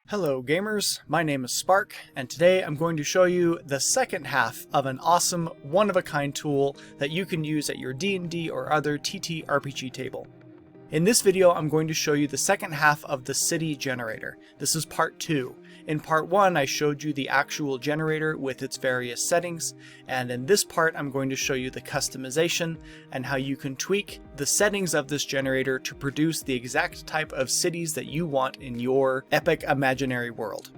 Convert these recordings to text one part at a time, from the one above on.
Hello gamers, my name is Spark, and today I'm going to show you the second half of an awesome one-of-a-kind tool that you can use at your D&D or other TTRPG table. In this video I'm going to show you the second half of the city generator. This is part 2. In part 1 I showed you the actual generator with its various settings, and in this part I'm going to show you the customization and how you can tweak the settings of this generator to produce the exact type of cities that you want in your epic imaginary world.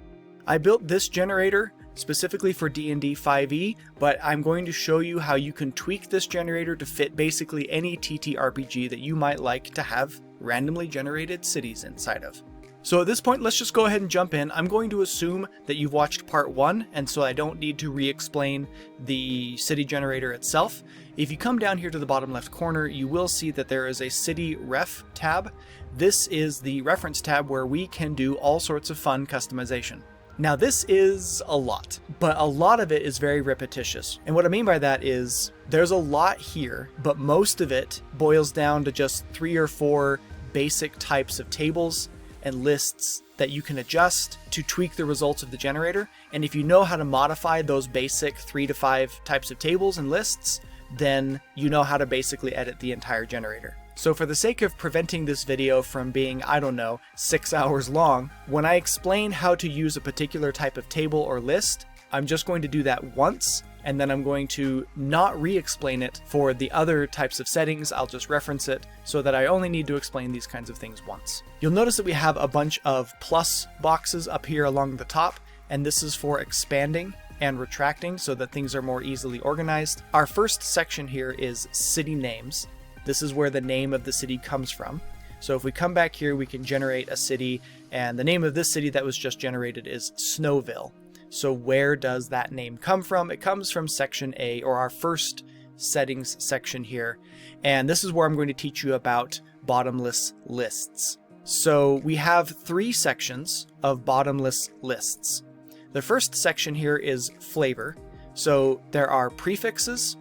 I built this generator specifically for D&D 5e, but I'm going to show you how you can tweak this generator to fit basically any TTRPG that you might like to have randomly generated cities inside of. So at this point, let's just go ahead and jump in. I'm going to assume that you've watched part 1, and so I don't need to re-explain the city generator itself. If you come down here to the bottom left corner, you will see that there is a city ref tab. This is the reference tab where we can do all sorts of fun customization. Now this is a lot, but a lot of it is very repetitious. And what I mean by that is there's a lot here, but most of it boils down to just 3 or 4 basic types of tables and lists that you can adjust to tweak the results of the generator. And if you know how to modify those basic 3 to 5 types of tables and lists, then you know how to basically edit the entire generator. So for the sake of preventing this video from being, I don't know, 6 hours long, when I explain how to use a particular type of table or list, I'm just going to do that once, and then I'm going to not re-explain it for the other types of settings. I'll just reference it so that I only need to explain these kinds of things once. You'll notice that we have a bunch of plus boxes up here along the top, and this is for expanding and retracting so that things are more easily organized. Our first section here is city names. This is where the name of the city comes from. So if we come back here, we can generate a city, and the name of this city that was just generated is Snowville. So where does that name come from? It comes from section A, or our first settings section here. And this is where I'm going to teach you about bottomless lists. So we have 3 sections of bottomless lists. The first section here is flavor. So there are prefixes,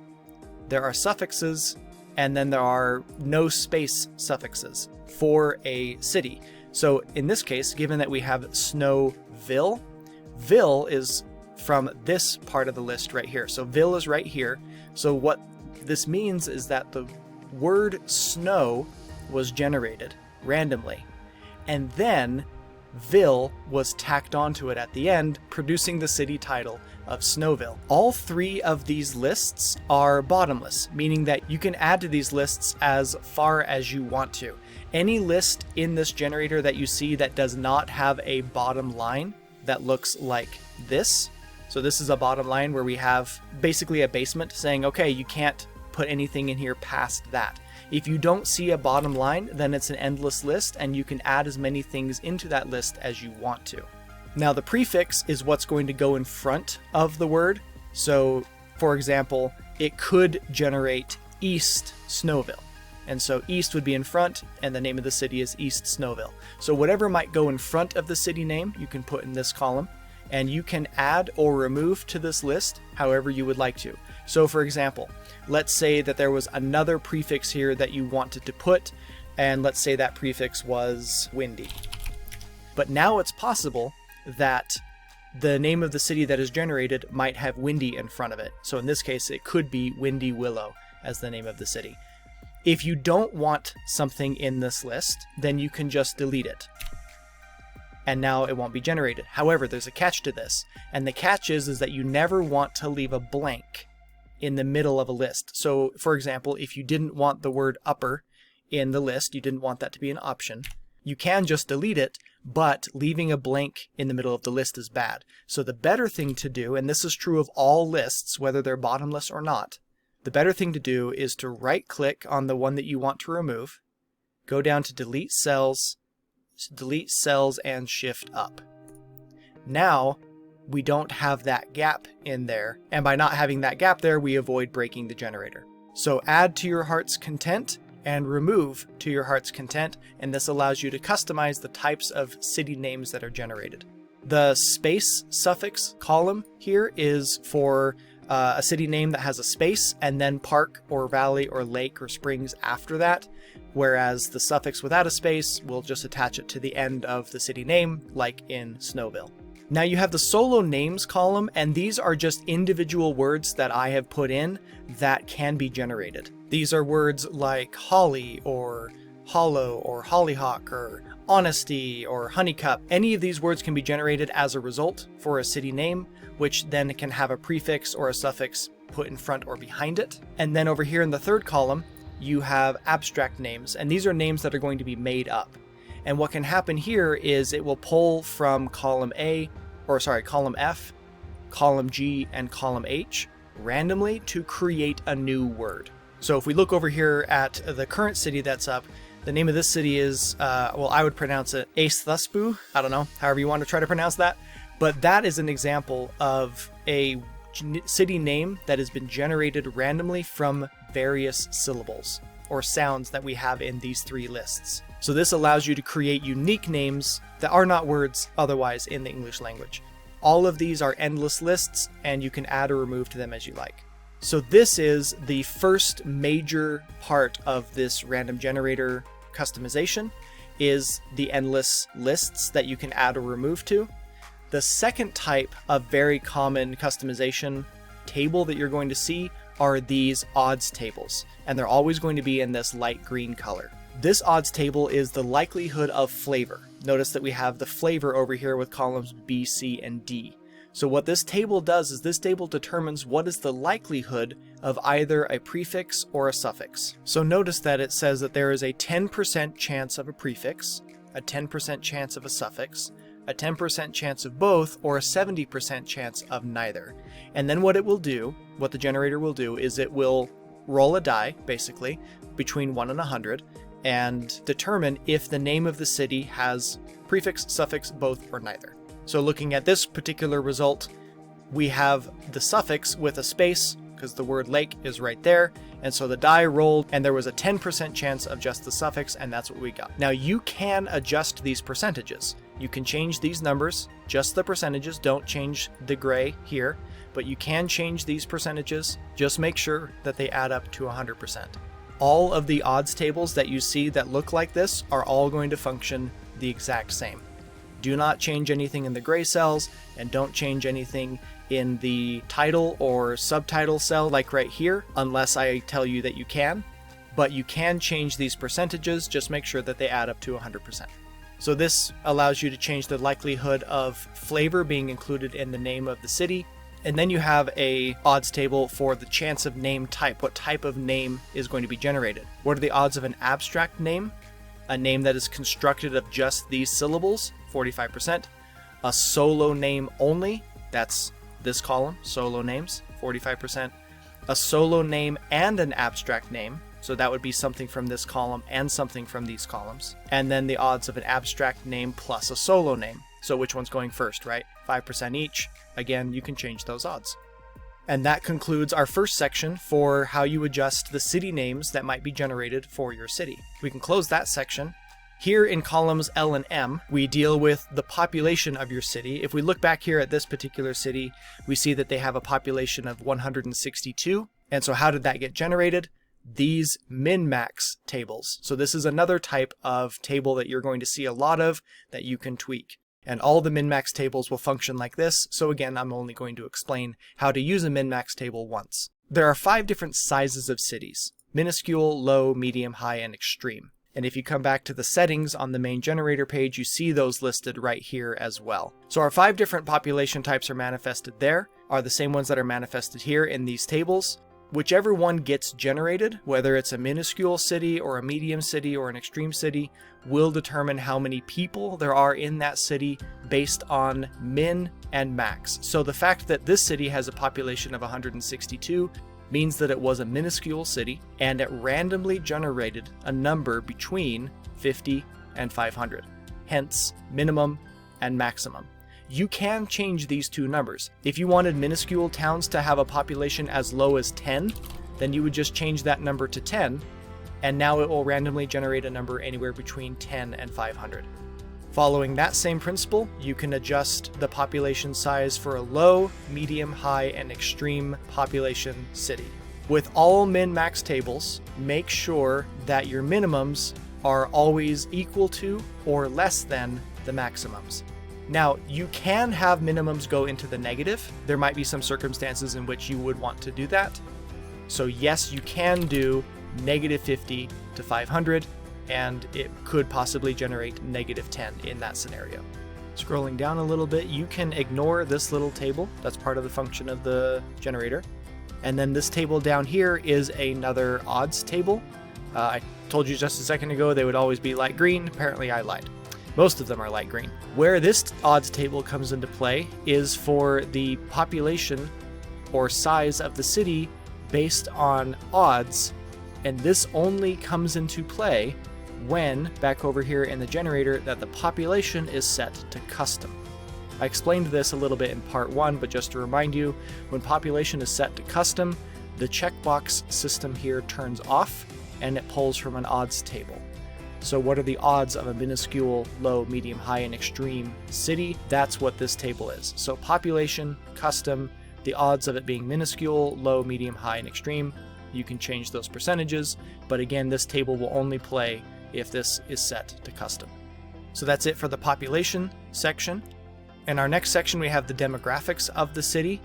there are suffixes, and then there are no space suffixes for a city. So in this case, given that we have Snowville, Ville is from this part of the list right here. So Ville is right here. So what this means is that the word snow was generated randomly, and then Ville was tacked onto it at the end, producing the city title of Snowville. All 3 of these lists are bottomless, meaning that you can add to these lists as far as you want to. Any list in this generator that you see that does not have a bottom line that looks like this, so this is a bottom line where we have basically a basement saying, okay, you can't put anything in here past that. If you don't see a bottom line, then it's an endless list, and you can add as many things into that list as you want to. Now the prefix is what's going to go in front of the word. So for example, it could generate East Snowville. And so East would be in front, and the name of the city is East Snowville. So whatever might go in front of the city name, you can put in this column, and you can add or remove to this list however you would like to. So for example, let's say that there was another prefix here that you wanted to put, and let's say that prefix was windy. But now it's possible that the name of the city that is generated might have windy in front of it. So in this case, it could be Windy Willow as the name of the city. If you don't want something in this list, then you can just delete it, and now it won't be generated. However, there's a catch to this, and the catch is that you never want to leave a blank in the middle of a list. So for example, if you didn't want the word upper in the list, you didn't want that to be an option, you can just delete it, but leaving a blank in the middle of the list is bad. So the better thing to do, and this is true of all lists, whether they're bottomless or not, the better thing to do is to right click on the one that you want to remove, go down to delete cells and shift up. Now we don't have that gap in there, and by not having that gap there, we avoid breaking the generator. So add to your heart's content and remove to your heart's content, and this allows you to customize the types of city names that are generated. The space suffix column here is for a city name that has a space and then park or valley or lake or springs after that. whereas the suffix without a space will just attach it to the end of the city name, like in Snowville. Now you have the solo names column, and these are just individual words that I have put in that can be generated. These are words like holly or hollow or hollyhock or honesty or honeycup. Any of these words can be generated as a result for a city name, which then can have a prefix or a suffix put in front or behind it. And then over here in the third column, you have abstract names, and these are names that are going to be made up. And what can happen here is it will pull from column F, column G, and column H randomly to create a new word. So if we look over here at the current city that's up, the name of this city is, well, I would pronounce it Aesthusbu. I don't know, however you want to try to pronounce that. But that is an example of a city name that has been generated randomly from various syllables or sounds that we have in these three lists. So this allows you to create unique names that are not words otherwise in the English language. All of these are endless lists, and you can add or remove to them as you like. So this is the first major part of this random generator customization, is the endless lists that you can add or remove to. The second type of very common customization table that you're going to see are these odds tables, and they're always going to be in this light green color. This odds table is the likelihood of flavor. Notice that we have the flavor over here with columns B, C, and D. So what this table does is this table determines what is the likelihood of either a prefix or a suffix. So notice that it says that there is a 10% chance of a prefix, a 10% chance of a suffix, a 10% chance of both, or a 70% chance of neither. And then what it will do, what the generator will do, is it will roll a die, basically, between 1 and 100, and determine if the name of the city has prefix, suffix, both, or neither. So looking at this particular result, we have the suffix with a space, because the word lake is right there, and so the die rolled, and there was a 10% chance of just the suffix, and that's what we got. Now you can adjust these percentages. You can change these numbers, just the percentages, don't change the gray here, but you can change these percentages, just make sure that they add up to 100%. All of the odds tables that you see that look like this are all going to function the exact same. Do not change anything in the gray cells, and don't change anything in the title or subtitle cell like right here, unless I tell you that you can. But you can change these percentages, just make sure that they add up to 100%. So this allows you to change the likelihood of flavor being included in the name of the city. And then you have a odds table for the chance of name type, what type of name is going to be generated. What are the odds of an abstract name? A name that is constructed of just these syllables, 45%. A solo name only, that's this column, solo names, 45%. A solo name and an abstract name, so that would be something from this column and something from these columns. And then the odds of an abstract name plus a solo name. So which one's going first, right? 5% each. Again, you can change those odds. And that concludes our first section for how you adjust the city names that might be generated for your city. We can close that section. Here in columns L and M, we deal with the population of your city. If we look back here at this particular city, we see that they have a population of 162. And so how did that get generated? These min-max tables. So this is another type of table that you're going to see a lot of that you can tweak. And all the min-max tables will function like this. So again, I'm only going to explain how to use a min-max table once. There are 5 different sizes of cities: minuscule, low, medium, high, and extreme. And if you come back to the settings on the main generator page, you see those listed right here as well. So our 5 different population types are manifested there, are the same ones that are manifested here in these tables. Whichever one gets generated, whether it's a minuscule city or a medium city or an extreme city, will determine how many people there are in that city based on min and max. So the fact that this city has a population of 162 means that it was a minuscule city, and it randomly generated a number between 50 and 500, hence minimum and maximum. You can change these two numbers. If you wanted minuscule towns to have a population as low as 10, then you would just change that number to 10, and now it will randomly generate a number anywhere between 10 and 500. Following that same principle, you can adjust the population size for a low, medium, high, and extreme population city. With all min-max tables, make sure that your minimums are always equal to or less than the maximums. Now, you can have minimums go into the negative. There might be some circumstances in which you would want to do that. So yes, you can do -50 to 500, and it could possibly generate -10 in that scenario. Scrolling down a little bit, you can ignore this little table. That's part of the function of the generator. And then this table down here is another odds table. I told you just a second ago they would always be light green. Apparently I lied. Most of them are light green. Where this odds table comes into play is for the population or size of the city based on odds, and this only comes into play when, back over here in the generator, that the population is set to custom. I explained this a little bit in part 1, but just to remind you, when population is set to custom, the checkbox system here turns off and it pulls from an odds table. So what are the odds of a minuscule, low, medium, high, and extreme city? That's what this table is. So population, custom, the odds of it being minuscule, low, medium, high, and extreme. You can change those percentages, but again, this table will only play if this is set to custom. So that's it for the population section. In our next section, we have the demographics of the city,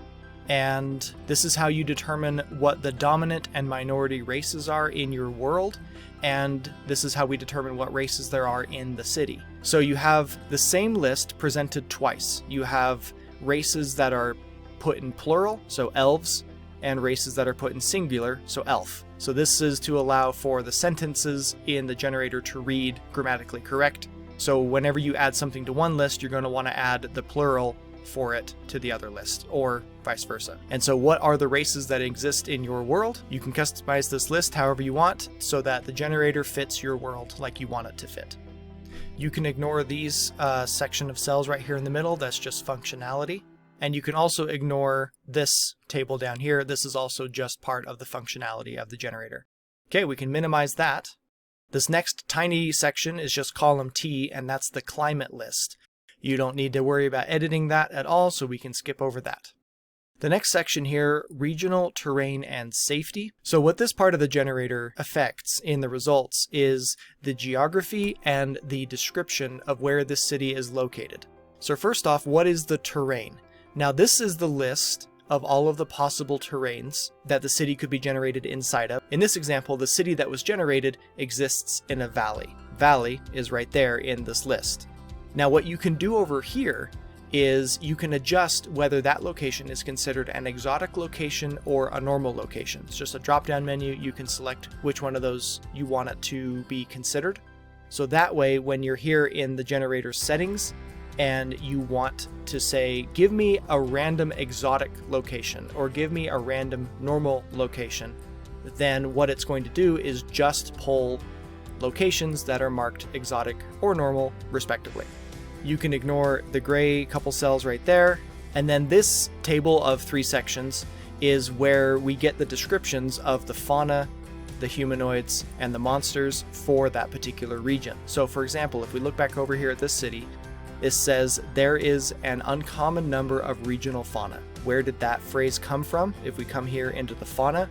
and this is how you determine what the dominant and minority races are in your world, and this is how we determine what races there are in the city. So you have the same list presented twice. You have races that are put in plural, so elves, and races that are put in singular, so elf. So this is to allow for the sentences in the generator to read grammatically correct. So whenever you add something to one list, you're going to want to add the plural for it to the other list, or vice versa. And so what are the races that exist in your world? You can customize this list however you want so that the generator fits your world like you want it to fit. You can ignore these section of cells right here in the middle. That's just functionality. And you can also ignore this table down here. This is also just part of the functionality of the generator. Okay, we can minimize that. This next tiny section is just column T, and that's the climate list. You don't need to worry about editing that at all, so we can skip over that. The next section here, regional, terrain, and safety. So what this part of the generator affects in the results is the geography and the description of where this city is located. So first off, what is the terrain? Now this is the list of all of the possible terrains that the city could be generated inside of. In this example, the city that was generated exists in a valley. Valley is right there in this list. Now what you can do over here is you can adjust whether that location is considered an exotic location or a normal location. It's just a drop-down menu. You can select which one of those you want it to be considered. So that way, when you're here in the generator settings and you want to say, give me a random exotic location or give me a random normal location, then what it's going to do is just pull locations that are marked exotic or normal, respectively. You can ignore the gray couple cells right there. And then this table of 3 sections is where we get the descriptions of the fauna, the humanoids, and the monsters for that particular region. So for example, if we look back over here at this city, it says there is an uncommon number of regional fauna. Where did that phrase come from? If we come here into the fauna,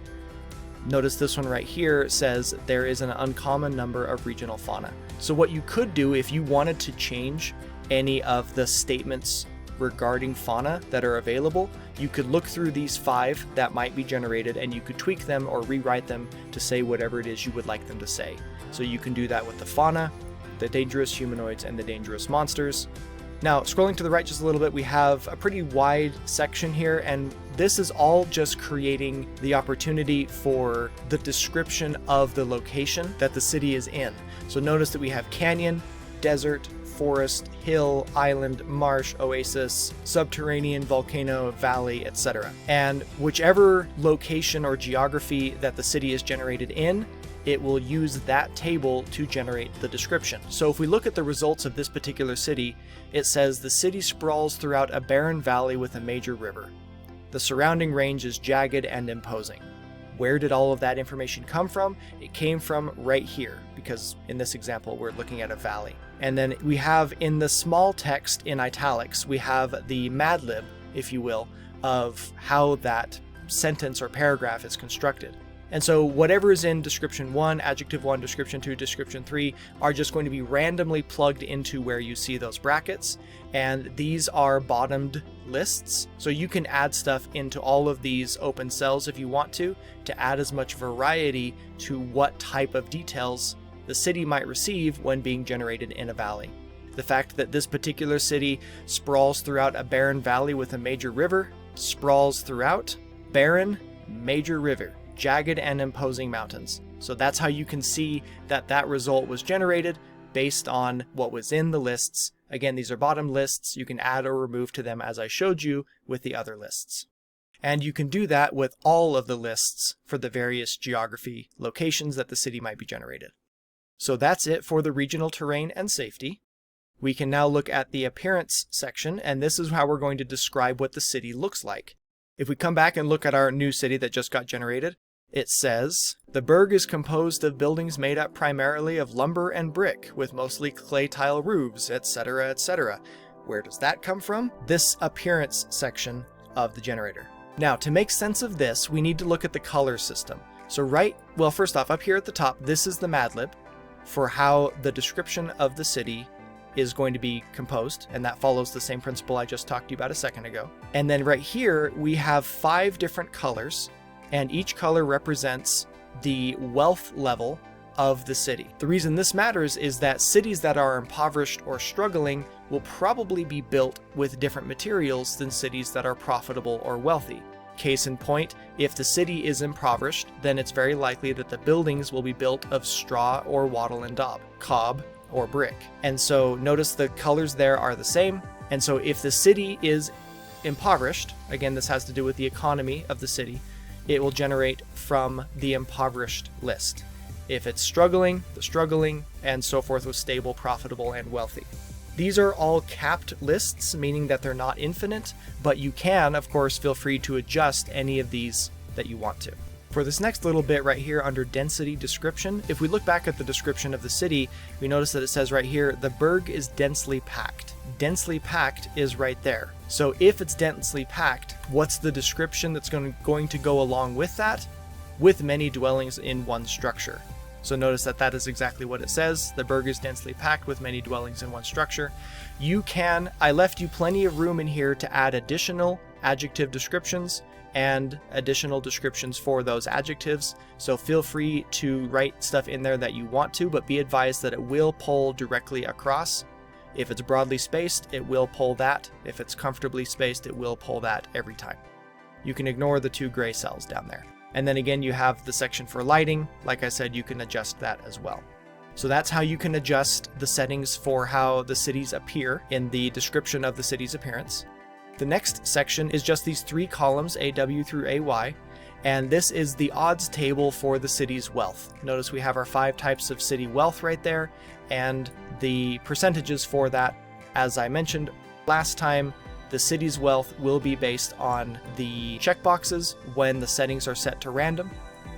notice this one right here says there is an uncommon number of regional fauna. So what you could do if you wanted to change any of the statements regarding fauna that are available, you could look through these 5 that might be generated and you could tweak them or rewrite them to say whatever it is you would like them to say. So you can do that with the fauna, the dangerous humanoids, and the dangerous monsters. Now, scrolling to the right just a little bit, we have a pretty wide section here, and this is all just creating the opportunity for the description of the location that the city is in. So notice that we have canyon, desert, forest, hill, island, marsh, oasis, subterranean, volcano, valley, etc. And whichever location or geography that the city is generated in, it will use that table to generate the description. So if we look at the results of this particular city, it says the city sprawls throughout a barren valley with a major river. The surrounding range is jagged and imposing. Where did all of that information come from? It came from right here, because in this example, we're looking at a valley. And then we have in the small text in italics, we have the Mad Lib, if you will, of how that sentence or paragraph is constructed. And so whatever is in description 1, adjective 1, description 2, description 3 are just going to be randomly plugged into where you see those brackets. And these are bottomed lists. So you can add stuff into all of these open cells if you want to add as much variety to what type of details the city might receive when being generated in a valley. The fact that this particular city sprawls throughout a barren valley with a major river, sprawls throughout, barren, major river, jagged and imposing mountains. So that's how you can see that that result was generated based on what was in the lists. Again, these are bottom lists. You can add or remove to them as I showed you with the other lists. And you can do that with all of the lists for the various geography locations that the city might be generated. So that's it for the regional terrain and safety. We can now look at the appearance section, and this is how we're going to describe what the city looks like. If we come back and look at our new city that just got generated, it says, the burg is composed of buildings made up primarily of lumber and brick, with mostly clay tile roofs, etc., etc. Where does that come from? This appearance section of the generator. Now, to make sense of this, we need to look at the color system. So first off, up here at the top, this is the madlib for how the description of the city is going to be composed, and that follows the same principle I just talked to you about a second ago. And then right here, we have 5 different colors, and each color represents the wealth level of the city. The reason this matters is that cities that are impoverished or struggling will probably be built with different materials than cities that are profitable or wealthy. Case in point, if the city is impoverished, then it's very likely that the buildings will be built of straw or wattle and daub, cob or brick. And so notice the colors there are the same. And so if the city is impoverished, again, this has to do with the economy of the city, it will generate from the impoverished list. If it's struggling, the struggling, and so forth with stable, profitable, and wealthy. These are all capped lists, meaning that they're not infinite, but you can, of course, feel free to adjust any of these that you want to. For this next little bit right here under density description, if we look back at the description of the city, we notice that it says right here, the burg is densely packed. Densely packed is right there. So if it's densely packed, what's the description that's going to go along with that? With many dwellings in one structure. So notice that that is exactly what it says. The burg is densely packed with many dwellings in one structure. I left you plenty of room in here to add additional adjective descriptions and additional descriptions for those adjectives. So feel free to write stuff in there that you want to, but be advised that it will pull directly across. If it's broadly spaced, it will pull that. If it's comfortably spaced, it will pull that every time. You can ignore the 2 gray cells down there. And then again, you have the section for lighting. Like I said, you can adjust that as well. So that's how you can adjust the settings for how the cities appear in the description of the city's appearance. The next section is just these 3 columns, AW through AY, and this is the odds table for the city's wealth. Notice we have our 5 types of city wealth right there, and the percentages for that. As I mentioned last time, the city's wealth will be based on the checkboxes when the settings are set to random,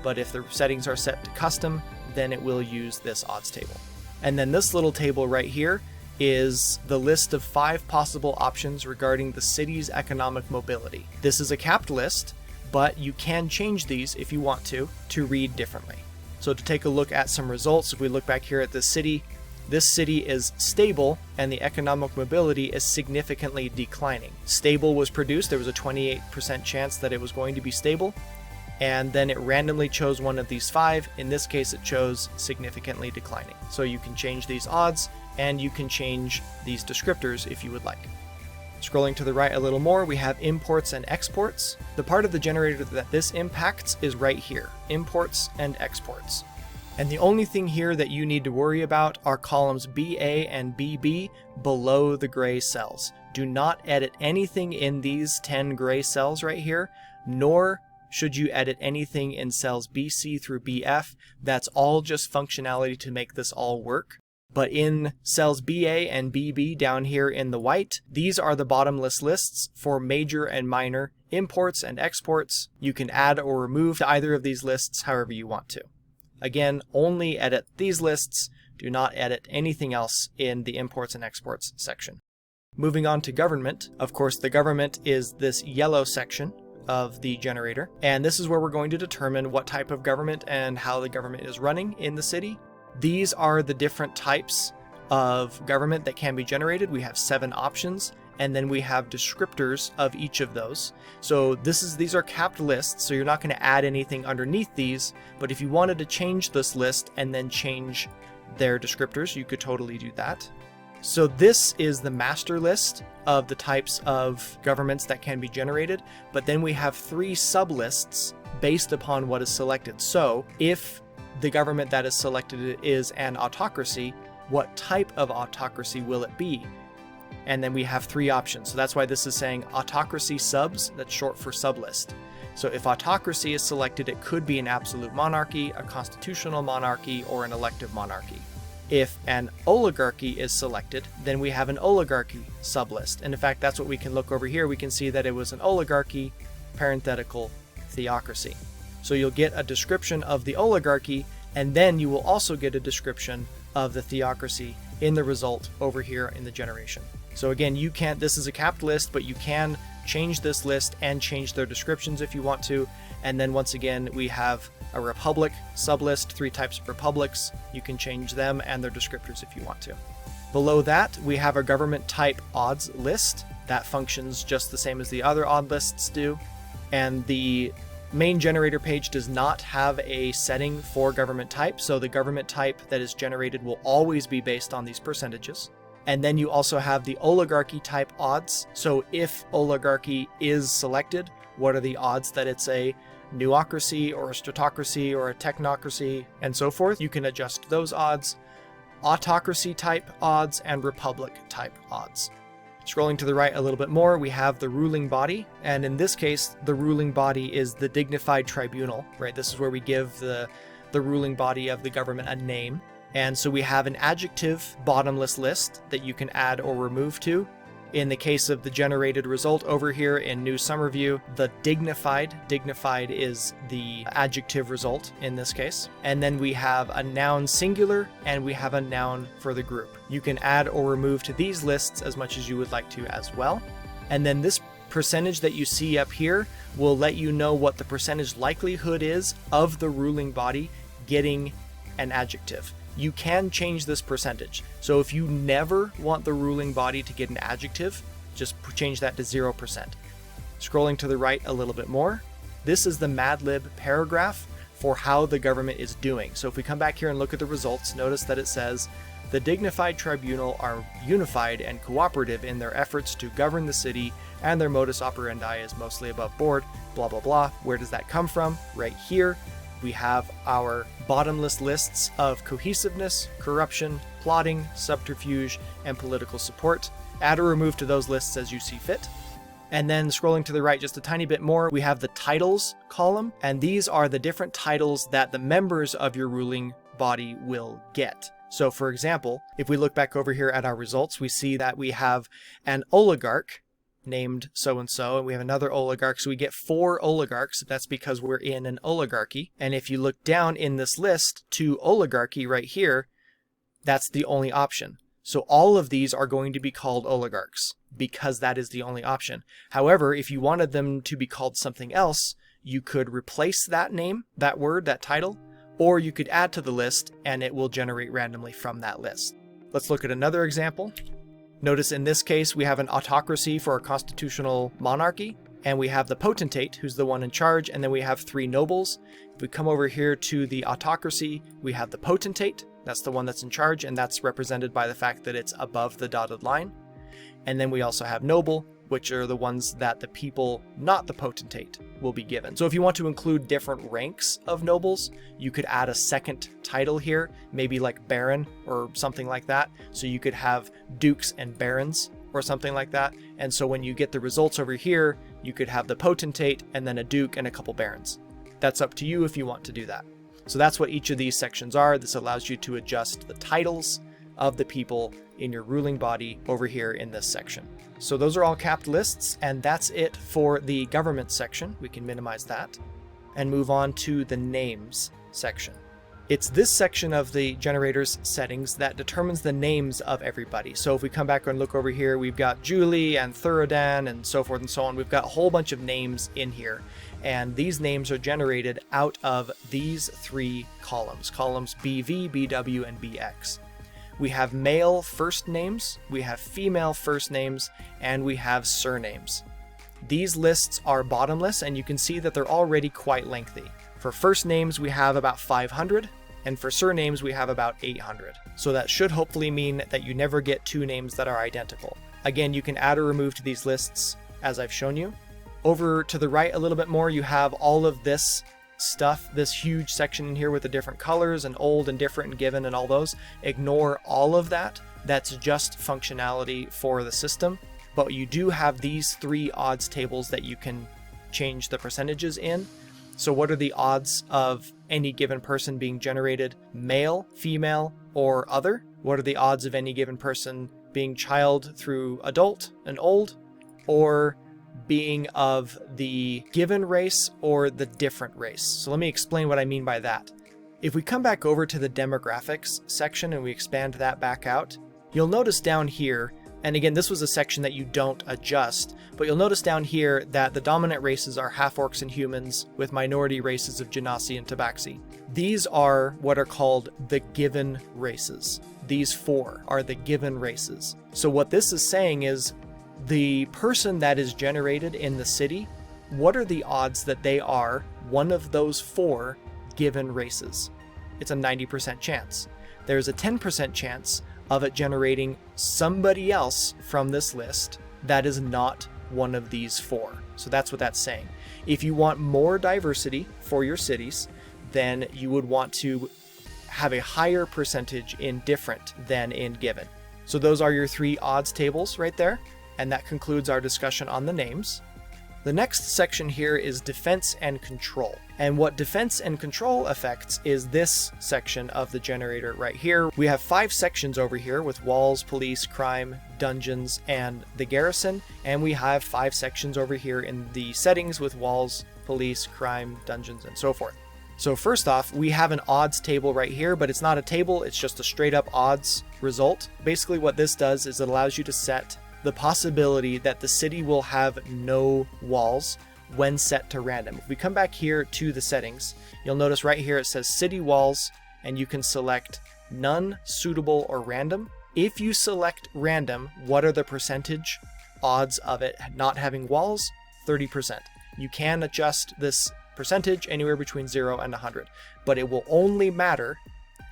but if the settings are set to custom, then it will use this odds table. And then this little table right here is the list of 5 possible options regarding the city's economic mobility. This is a capped list, but you can change these if you want to read differently. So to take a look at some results, if we look back here at this city is stable and the economic mobility is significantly declining. Stable was produced, there was a 28% chance that it was going to be stable, and then it randomly chose one of these 5. In this case, it chose significantly declining. So you can change these odds and you can change these descriptors if you would like. Scrolling to the right a little more, we have imports and exports. The part of the generator that this impacts is right here, imports and exports. And the only thing here that you need to worry about are columns BA and BB below the gray cells. Do not edit anything in these 10 gray cells right here, nor should you edit anything in cells BC through BF. That's all just functionality to make this all work. But in cells BA and BB down here in the white, these are the bottomless lists for major and minor imports and exports. You can add or remove to either of these lists however you want to. Again, only edit these lists. Do not edit anything else in the imports and exports section. Moving on to government. Of course, the government is this yellow section of the generator. And this is where we're going to determine what type of government and how the government is running in the city. These are the different types of government that can be generated. We have 7 options, and then we have descriptors of each of those. So these are capped lists, so you're not going to add anything underneath these, but if you wanted to change this list and then change their descriptors, you could totally do that. So this is the master list of the types of governments that can be generated, but then we have 3 sublists based upon what is selected. So if the government that is selected is an autocracy, what type of autocracy will it be? And then we have 3 options. So that's why this is saying autocracy subs, that's short for sublist. So if autocracy is selected, it could be an absolute monarchy, a constitutional monarchy, or an elective monarchy. If an oligarchy is selected, then we have an oligarchy sublist. And in fact, that's what we can look over here. We can see that it was an oligarchy, parenthetical, theocracy. So you'll get a description of the oligarchy, and then you will also get a description of the theocracy in the result over here in the generation. So again, this is a capped list, but you can change this list and change their descriptions if you want to. And then once again, we have a republic sublist, 3 types of republics. You can change them and their descriptors if you want to. Below that, we have a government type odds list that functions just the same as the other odd lists do. And the main generator page does not have a setting for government type, so the government type that is generated will always be based on these percentages. And then you also have the oligarchy type odds. So if oligarchy is selected, what are the odds that it's a newocracy or a stratocracy or a technocracy and so forth? You can adjust those odds. Autocracy type odds and republic type odds. Scrolling to the right a little bit more, we have the ruling body, and in this case, the ruling body is the dignified tribunal, right? This is where we give the ruling body of the government a name. And so we have an adjective bottomless list that you can add or remove to. In the case of the generated result over here in New Summer View, the dignified is the adjective result in this case. And then we have a noun singular and we have a noun for the group. You can add or remove to these lists as much as you would like to as well. And then this percentage that you see up here will let you know what the percentage likelihood is of the ruling body getting an adjective. You can change this percentage. So if you never want the ruling body to get an adjective, just change that to 0%. Scrolling to the right a little bit more, this is the Mad Lib paragraph for how the government is doing. So if we come back here and look at the results, notice that it says, the dignified tribunal are unified and cooperative in their efforts to govern the city, and their modus operandi is mostly above board, blah, blah, blah. Where does that come from? Right here. We have our bottomless lists of cohesiveness, corruption, plotting, subterfuge, and political support. Add or remove to those lists as you see fit. And then scrolling to the right just a tiny bit more, we have the titles column, and these are the different titles that the members of your ruling body will get. So for example, if we look back over here at our results, we see that we have an oligarch named so-and-so, and we have another oligarch, so we get 4 oligarchs. That's because we're in an oligarchy. And if you look down in this list to oligarchy right here, that's the only option. So all of these are going to be called oligarchs because that is the only option. However, if you wanted them to be called something else, you could replace that name, that word, that title, or you could add to the list and it will generate randomly from that list. Let's look at another example. Notice in this case, we have an autocracy for a constitutional monarchy, and we have the potentate, who's the one in charge, and then we have 3 nobles. If we come over here to the autocracy, we have the potentate, that's the one that's in charge, and that's represented by the fact that it's above the dotted line. And then we also have noble, which are the ones that the people, not the potentate, will be given. So if you want to include different ranks of nobles, you could add a second title here, maybe like baron or something like that. So you could have dukes and barons or something like that. And so when you get the results over here, you could have the potentate and then a duke and a couple barons. That's up to you if you want to do that. So that's what each of these sections are. This allows you to adjust the titles of the people in your ruling body over here in this section. So those are all capped lists, and that's it for the government section. We can minimize that and move on to the names section. It's this section of the generator's settings that determines the names of everybody. So if we come back and look over here, we've got Julie and Thurodan and so forth and so on. We've got a whole bunch of names in here. And these names are generated out of these three columns BV, BW, and BX. We have male first names, we have female first names, and we have surnames. These lists are bottomless, and you can see that they're already quite lengthy. For first names, we have about 500, and for surnames, we have about 800. So that should hopefully mean that you never get two names that are identical. Again, you can add or remove to these lists, as I've shown you. Over to the right a little bit more, you have all of this stuff, this huge section in here with the different colors and old and different and given and all those. Ignore all of that. That's just functionality for the system. But you do have these three odds tables that you can change the percentages in. So what are the odds of any given person being generated male, female, or other? What are the odds of any given person being child through adult and old, or being of the given race or the different race? So let me explain what I mean by that. If we come back over to the demographics section and we expand that back out, you'll notice down here, and again, this was a section that you don't adjust, but you'll notice down here that the dominant races are half-orcs and humans, with minority races of Genasi and Tabaxi. These are what are called the given races. These four are the given races. So what this is saying is, the person that is generated in the city, what are the odds that they are one of those four given races? It's a 90% chance. There's a 10% chance of it generating somebody else from this list that is not one of these four. So that's what that's saying. If you want more diversity for your cities, then you would want to have a higher percentage in different than in given. So those are your three odds tables right there. And that concludes our discussion on the names. The next section here is defense and control. And what defense and control affects is this section of the generator right here. We have 5 sections over here with walls, police, crime, dungeons, and the garrison. And we have 5 sections over here in the settings with walls, police, crime, dungeons, and so forth. So first off, we have an odds table right here, but it's not a table, it's just a straight up odds result. Basically what this does is it allows you to set the possibility that the city will have no walls when set to random. If we come back here to the settings, you'll notice right here it says city walls, and you can select none, suitable, or random. If you select random, what are the percentage odds of it not having walls? 30%. You can adjust this percentage anywhere between 0 and 100, but it will only matter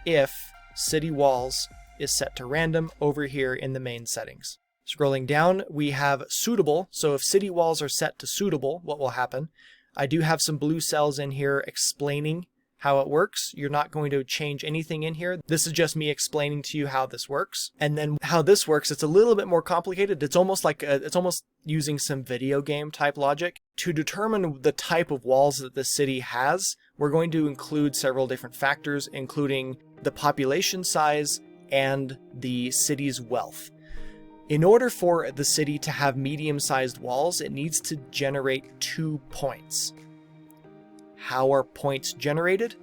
if city walls is set to random over here in the main settings. Scrolling down, we have suitable. So if city walls are set to suitable, what will happen? I do have some blue cells in here explaining how it works. You're not going to change anything in here. This is just me explaining to you how this works. And then how this works, it's a little bit more complicated. It's almost like it's almost using some video game type logic. To determine the type of walls that the city has, we're going to include several different factors, including the population size and the city's wealth. In order for the city to have medium-sized walls, it needs to generate 2 points. How are points generated?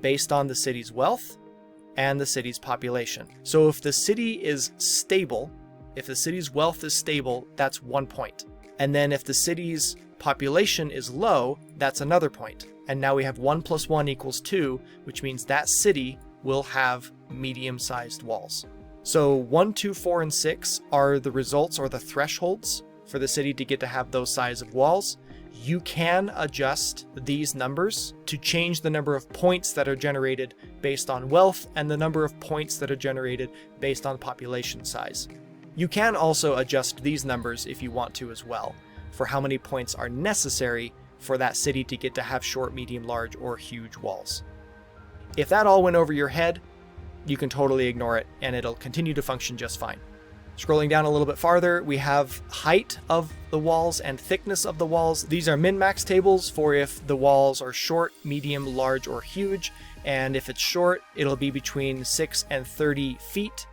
Based on the city's wealth and the city's population. So if the city is stable, if the city's wealth is stable, that's 1 point. And then if the city's population is low, that's another point. And now we have 1 + 1 = 2, which means that city will have medium-sized walls. So 1, 2, 4, and 6 are the results or the thresholds for the city to get to have those size of walls. You can adjust these numbers to change the number of points that are generated based on wealth and the number of points that are generated based on population size. You can also adjust these numbers if you want to as well, for how many points are necessary for that city to get to have short, medium, large, or huge walls. If that all went over your head, you can totally ignore it and it'll continue to function just fine. Scrolling down a little bit farther, we have height of the walls and thickness of the walls. These are min-max tables for if the walls are short, medium, large, or huge. And if it's short, it'll be between 6 and 30 feet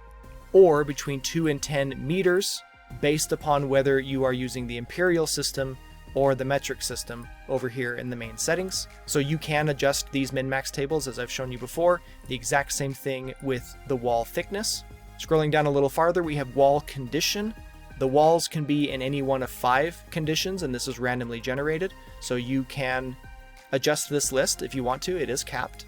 or between 2 and 10 meters based upon whether you are using the imperial system or the metric system over here in the main settings. So you can adjust these min-max tables as I've shown you before. The exact same thing with the wall thickness. Scrolling down a little farther, we have wall condition. The walls can be in any one of 5 conditions, and this is randomly generated. So you can adjust this list if you want to. It is capped.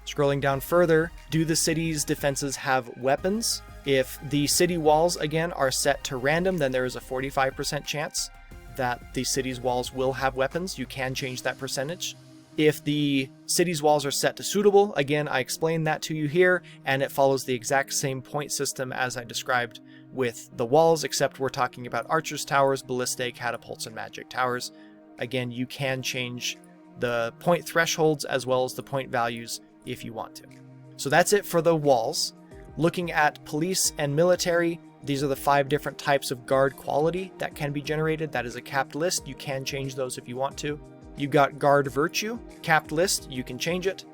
Scrolling down further, do the city's defenses have weapons? If the city walls, again, are set to random, then there is a 45% chance that the city's walls will have weapons. You can change that percentage. If the city's walls are set to suitable, again, I explained that to you here, and it follows the exact same point system as I described with the walls, except we're talking about archers' towers, ballistae, catapults, and magic towers. Again, you can change the point thresholds as well as the point values if you want to. So that's it for the walls. Looking at police and military, these are the 5 different types of guard quality that can be generated. That is a capped list. You can change those if you want to. You've got guard virtue, capped list, you can change it.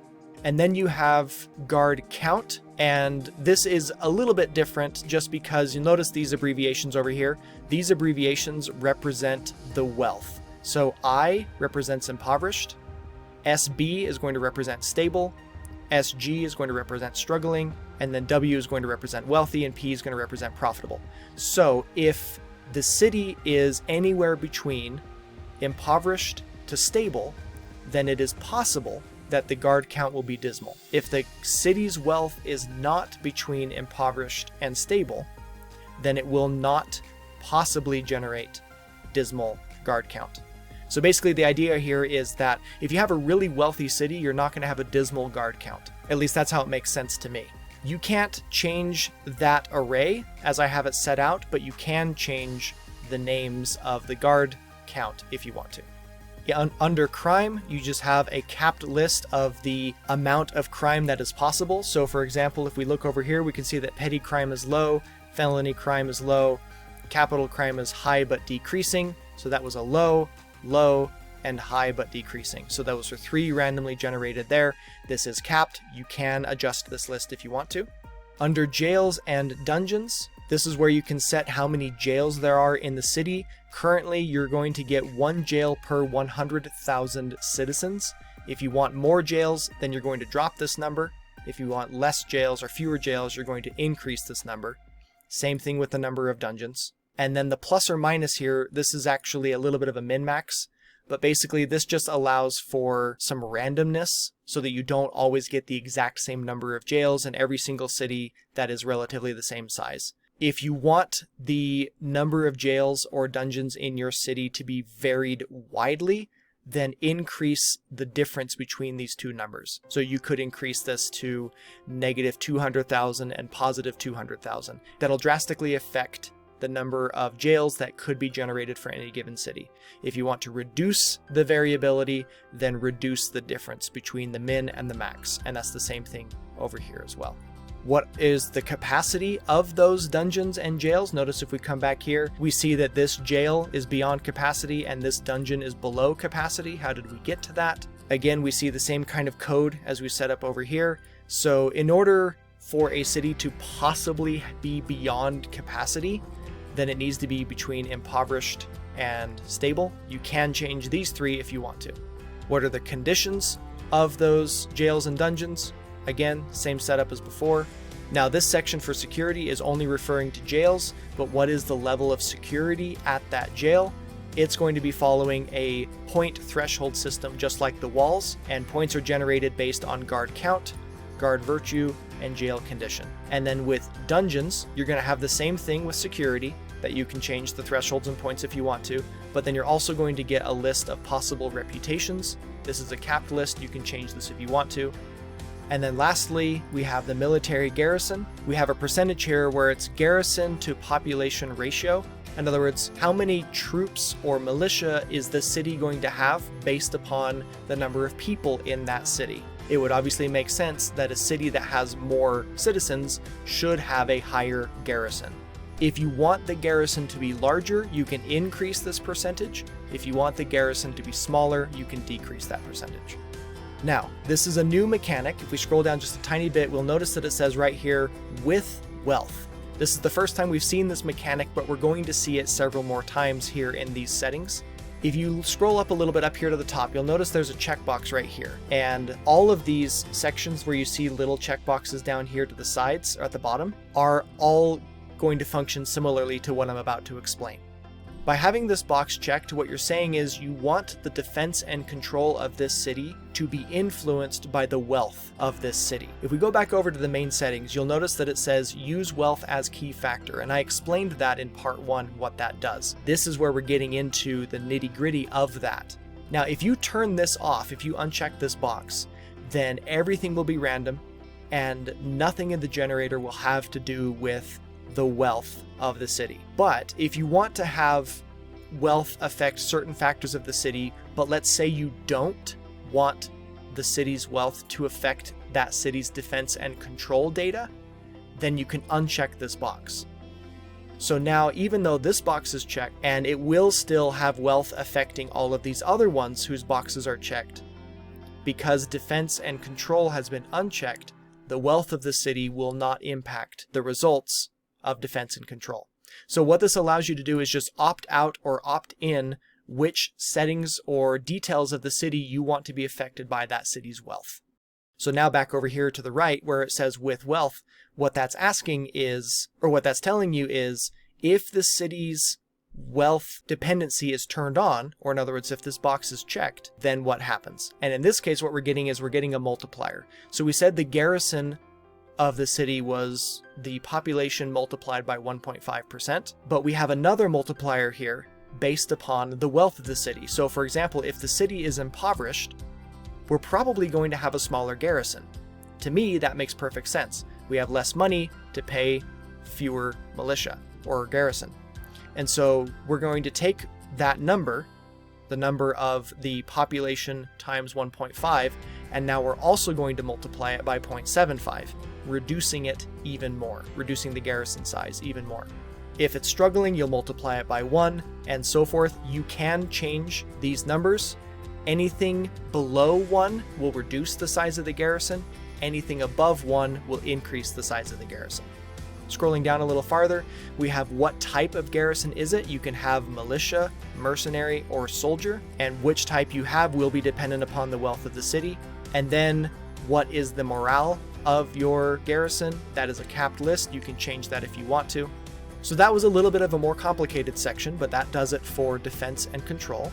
And then you have guard count, and this is a little bit different just because you'll notice these abbreviations over here. These abbreviations represent the wealth. So I represents impoverished, SB is going to represent stable, SG is going to represent struggling, and then W is going to represent wealthy, and P is going to represent profitable. So if the city is anywhere between impoverished to stable, then it is possible that the guard count will be dismal. If the city's wealth is not between impoverished and stable, then it will not possibly generate dismal guard count. So basically the idea here is that if you have a really wealthy city, you're not going to have a dismal guard count. At least that's how it makes sense to me. You can't change that array as I have it set out, but you can change the names of the guard count if you want to. Under crime, you just have a capped list of the amount of crime that is possible. So for example, if we look over here, we can see that petty crime is low, felony crime is low, capital crime is high but decreasing. So that was a low, low, and high but decreasing. So those are 3 randomly generated there. This is capped. You can adjust this list if you want to. Under jails and dungeons, this is where you can set how many jails there are in the city. Currently, you're going to get 1 jail per 100,000 citizens. If you want more jails, then you're going to drop this number. If you want less jails or fewer jails, you're going to increase this number. Same thing with the number of dungeons. And then the plus or minus here, this is actually a little bit of a min-max, but basically this just allows for some randomness so that you don't always get the exact same number of jails in every single city that is relatively the same size. If you want the number of jails or dungeons in your city to be varied widely, then increase the difference between these 2 numbers. So you could increase this to negative 200,000 and positive 200,000. That'll drastically affect the number of jails that could be generated for any given city. If you want to reduce the variability, then reduce the difference between the min and the max. And that's the same thing over here as well. What is the capacity of those dungeons and jails? Notice if we come back here, we see that this jail is beyond capacity and this dungeon is below capacity. How did we get to that? Again, we see the same kind of code as we set up over here. So in order for a city to possibly be beyond capacity, then it needs to be between impoverished and stable. You can change these 3 if you want to. What are the conditions of those jails and dungeons? Again, same setup as before. Now this section for security is only referring to jails, but what is the level of security at that jail? It's going to be following a point threshold system just like the walls, and points are generated based on guard count, guard virtue, and jail condition. And then with dungeons, you're going to have the same thing with security, that you can change the thresholds and points if you want to, but then you're also going to get a list of possible reputations. This is a capped list. You can change this if you want to. And then lastly, we have the military garrison. We have a percentage here where it's garrison to population ratio. In other words, how many troops or militia is the city going to have based upon the number of people in that city? It would obviously make sense that a city that has more citizens should have a higher garrison. If you want the garrison to be larger, you can increase this percentage. If you want the garrison to be smaller, you can decrease that percentage. Now, this is a new mechanic. If we scroll down just a tiny bit, we'll notice that it says right here, with wealth. This is the first time we've seen this mechanic, but we're going to see it several more times here in these settings. If you scroll up a little bit up here to the top, you'll notice there's a checkbox right here. And all of these sections where you see little checkboxes down here to the sides or at the bottom are all going to function similarly to what I'm about to explain. By having this box checked, what you're saying is you want the defense and control of this city to be influenced by the wealth of this city. If we go back over to the main settings, you'll notice that it says use wealth as key factor, and I explained that in part 1 what that does. This is where we're getting into the nitty-gritty of that. Now, if you turn this off, if you uncheck this box, then everything will be random and nothing in the generator will have to do with the wealth of the city. But if you want to have wealth affect certain factors of the city, but let's say you don't want the city's wealth to affect that city's defense and control data, then you can uncheck this box. So now, even though this box is checked, and it will still have wealth affecting all of these other ones whose boxes are checked, because defense and control has been unchecked, the wealth of the city will not impact the results of defense and control. So what this allows you to do is just opt out or opt in which settings or details of the city you want to be affected by that city's wealth. So now back over here to the right where it says with wealth, what that's asking is, or what that's telling you is, if the city's wealth dependency is turned on, or in other words, if this box is checked, then what happens? And in this case, what we're getting is we're getting a multiplier. So we said the garrison of the city was the population multiplied by 1.5%, but we have another multiplier here based upon the wealth of the city. So for example, if the city is impoverished, we're probably going to have a smaller garrison. To me, that makes perfect sense. We have less money to pay fewer militia or garrison. And so we're going to take that number, the number of the population times 1.5, and now we're also going to multiply it by 0.75, reducing it even more, reducing the garrison size even more. If it's struggling, you'll multiply it by 1, and so forth. You can change these numbers. Anything below 1 will reduce the size of the garrison. Anything above 1 will increase the size of the garrison. Scrolling down a little farther, we have what type of garrison is it. You can have militia, mercenary, or soldier, and which type you have will be dependent upon the wealth of the city. And then what is the morale of your garrison? That is a capped list. You can change that if you want to. So that was a little bit of a more complicated section, but that does it for defense and control.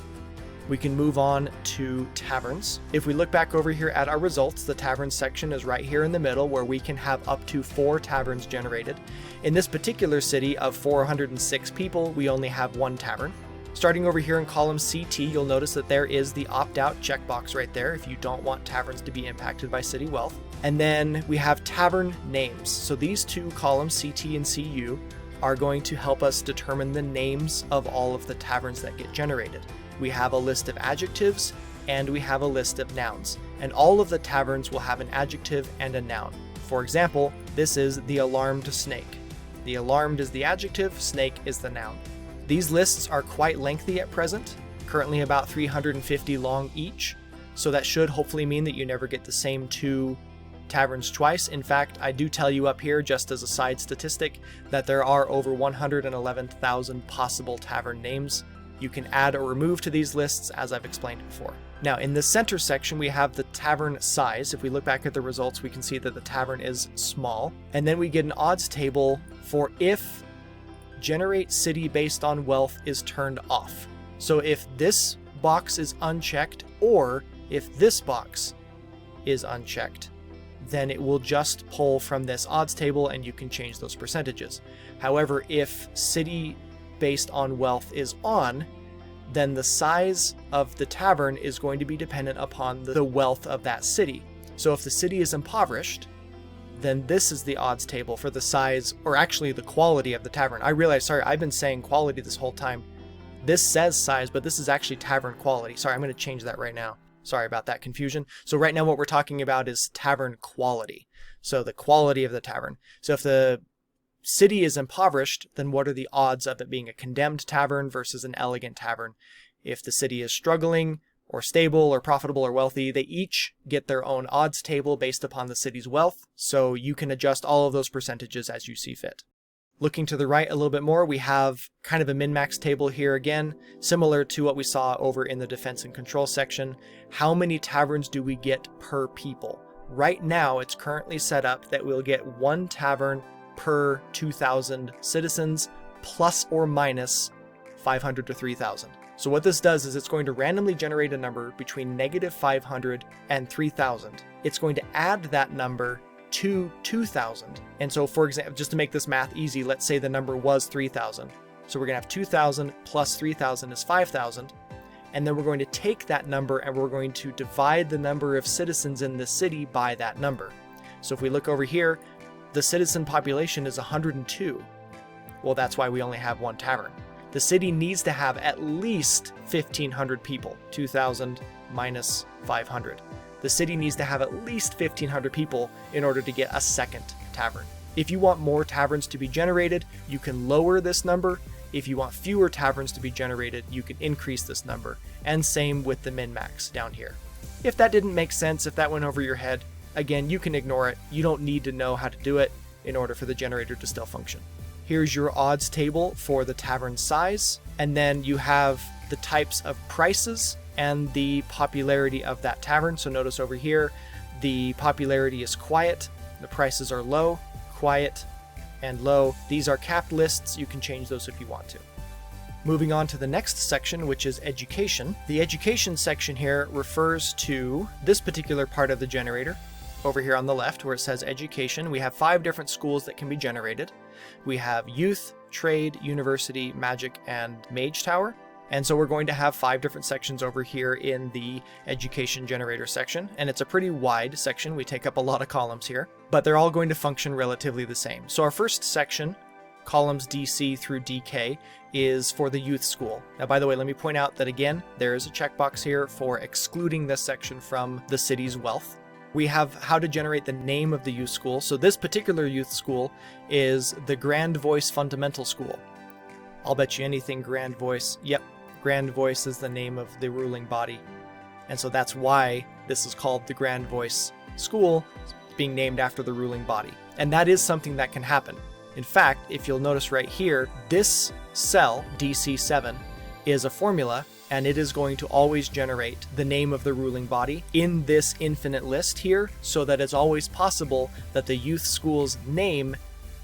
We can move on to taverns. If we look back over here at our results, the taverns section is right here in the middle where we can have up to 4 taverns generated. In this particular city of 406 people, we only have 1 tavern. Starting over here in column CT, you'll notice that there is the opt-out checkbox right there if you don't want taverns to be impacted by city wealth. And then we have tavern names. So these two columns, CT and CU, are going to help us determine the names of all of the taverns that get generated. We have a list of adjectives and we have a list of nouns, and all of the taverns will have an adjective and a noun. For example, this is the alarmed snake. The alarmed is the adjective, snake is the noun. These lists are quite lengthy at present, currently about 350 long each, so that should hopefully mean that you never get the same 2 taverns twice. In fact, I do tell you up here, just as a side statistic, that there are over 111,000 possible tavern names. You can add or remove to these lists, as I've explained before. Now, in the center section, we have the tavern size. If we look back at the results, we can see that the tavern is small. And then we get an odds table for if generate city based on wealth is turned off. So if this box is unchecked, or if this box is unchecked, then it will just pull from this odds table and you can change those percentages. However, if city based on wealth is on, then the size of the tavern is going to be dependent upon the wealth of that city. So if the city is impoverished, then this is the odds table for the size, or actually the quality of the tavern. I realize, sorry, I've been saying quality this whole time. This says size, but this is actually tavern quality. Sorry, I'm going to change that right now. Sorry about that confusion. So right now what we're talking about is tavern quality. So the quality of the tavern. So if the city is impoverished, then what are the odds of it being a condemned tavern versus an elegant tavern? If the city is struggling or stable or profitable or wealthy, they each get their own odds table based upon the city's wealth. So you can adjust all of those percentages as you see fit. Looking to the right a little bit more, we have kind of a min-max table here again, similar to what we saw over in the defense and control section. How many taverns do we get per people? Right now, it's currently set up that we'll get 1 tavern per 2,000 citizens, plus or minus 500 to 3,000. So what this does is it's going to randomly generate a number between -500 and 3,000. It's going to add that number to 2,000. And so for example, just to make this math easy, let's say the number was 3,000. So we're gonna have 2,000 plus 3,000 is 5,000. And then we're going to take that number and we're going to divide the number of citizens in the city by that number. So if we look over here, the citizen population is 102. Well, that's why we only have 1 tavern. The city needs to have at least 1,500 people, 2,000 minus 500. The city needs to have at least 1,500 people in order to get a second tavern. If you want more taverns to be generated, you can lower this number. If you want fewer taverns to be generated, you can increase this number. And same with the min-max down here. If that didn't make sense, if that went over your head, again, you can ignore it. You don't need to know how to do it in order for the generator to still function. Here's your odds table for the tavern size, and then you have the types of prices and the popularity of that tavern. So notice over here, the popularity is quiet, the prices are low, quiet, and low. These are capped lists. You can change those if you want to. Moving on to the next section, which is education. The education section here refers to this particular part of the generator. Over here on the left where it says education, we have 5 different schools that can be generated. We have youth, trade, university, magic, and mage tower. And so we're going to have 5 different sections over here in the education generator section. And it's a pretty wide section. We take up a lot of columns here, but they're all going to function relatively the same. So our first section, columns DC through DK, is for the youth school. Now, by the way, let me point out that again, there is a checkbox here for excluding this section from the city's wealth. We have how to generate the name of the youth school. So this particular youth school is the Grand Voice Fundamental School. I'll bet you anything Grand Voice. Yep, Grand Voice is the name of the ruling body. And so that's why this is called the Grand Voice School, being named after the ruling body. And that is something that can happen. In fact, if you'll notice right here, this cell, DC7, is a formula, and it is going to always generate the name of the ruling body in this infinite list here, so that it's always possible that the youth school's name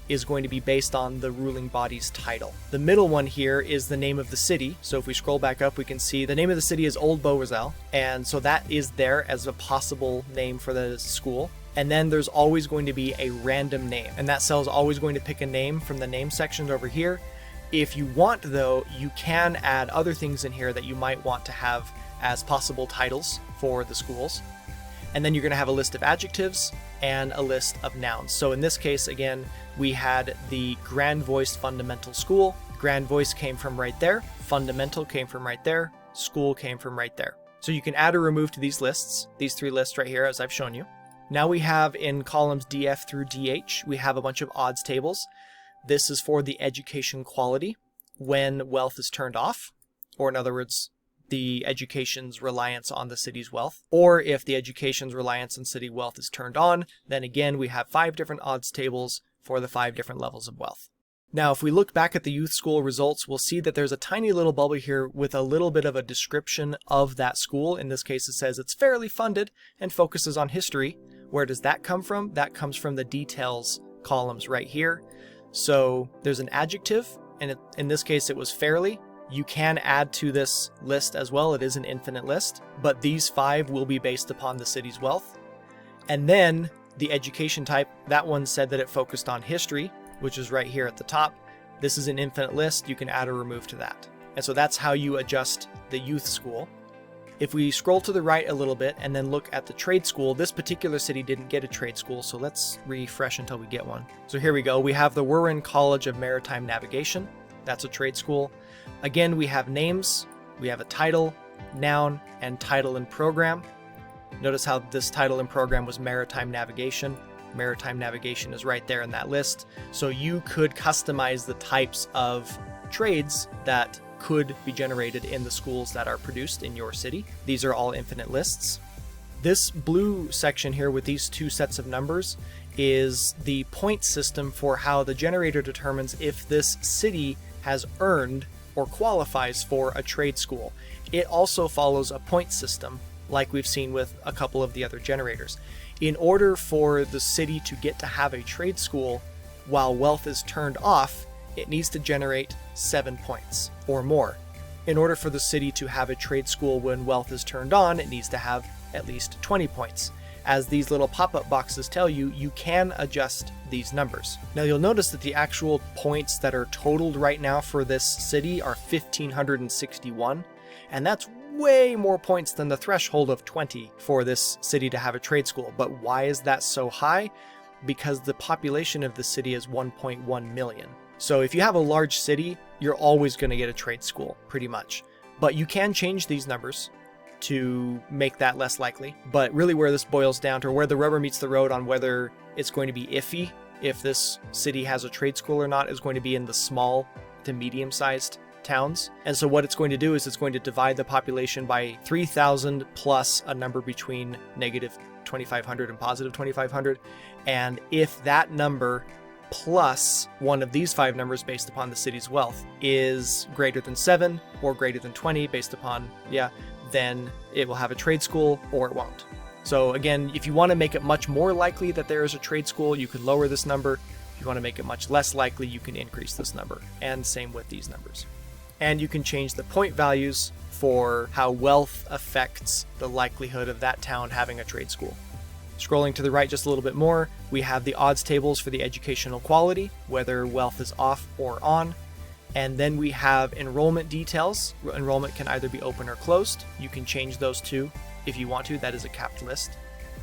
is going to be based on the ruling body's title. The middle one here is the name of the city. So if we scroll back up, we can see the name of the city is Old Beauresel, and so that is there as a possible name for the school. And then there's always going to be a random name, and that cell is always going to pick a name from the name section over here. If you want, though, you can add other things in here that you might want to have as possible titles for the schools. And then you're going to have a list of adjectives and a list of nouns. So in this case, again, we had the Grand Voice Fundamental School. Grand Voice came from right there. Fundamental came from right there. School came from right there. So you can add or remove to these lists, these 3 lists right here, as I've shown you. Now we have in columns DF through DH, we have a bunch of odds tables. This is for the education quality when wealth is turned off, or in other words, the education's reliance on the city's wealth. Or if the education's reliance on city wealth is turned on, then again, we have 5 different odds tables for the 5 different levels of wealth. Now, if we look back at the youth school results, we'll see that there's a tiny little bubble here with a little bit of a description of that school. In this case, it says it's fairly funded and focuses on history. Where does that come from? That comes from the details columns right here. So there's an adjective, and in this case, it was fairly. You can add to this list as well. It is an infinite list, but these 5 will be based upon the city's wealth. And then the education type, that one said that it focused on history, which is right here at the top. This is an infinite list. You can add or remove to that. And so that's how you adjust the youth school. If we scroll to the right a little bit and then look at the trade school, this particular city didn't get a trade school, so let's refresh until we get one. So here we go. We have the Wirren College of Maritime Navigation. That's a trade school. Again, we have names, we have a title, noun, and title and program. Notice how this title and program was Maritime Navigation. Maritime Navigation is right there in that list. So you could customize the types of trades that could be generated in the schools that are produced in your city. These are all infinite lists. This blue section here with these 2 sets of numbers is the point system for how the generator determines if this city has earned or qualifies for a trade school. It also follows a point system like we've seen with a couple of the other generators. In order for the city to get to have a trade school while wealth is turned off, it needs to generate 7 points or more. In order for the city to have a trade school when wealth is turned on, it needs to have at least 20 points. As these little pop-up boxes tell you, you can adjust these numbers. Now you'll notice that the actual points that are totaled right now for this city are 1,561, and that's way more points than the threshold of 20 for this city to have a trade school. But why is that so high? Because the population of the city is 1.1 million. So if you have a large city, you're always going to get a trade school, pretty much. But you can change these numbers to make that less likely. But really where this boils down to, or where the rubber meets the road on whether it's going to be iffy if this city has a trade school or not, is going to be in the small to medium-sized towns. And so what it's going to do is it's going to divide the population by 3,000 plus a number between negative 2,500 and positive 2,500. And if that number plus one of these 5 numbers based upon the city's wealth is greater than 7 or greater than 20 based upon, then it will have a trade school or it won't. So again, if you want to make it much more likely that there is a trade school, you can lower this number. If you want to make it much less likely, you can increase this number. And same with these numbers. And you can change the point values for how wealth affects the likelihood of that town having a trade school. Scrolling to the right just a little bit more, we have the odds tables for the educational quality, whether wealth is off or on. And then we have enrollment details. Enrollment can either be open or closed. You can change those too if you want to. That is a capped list.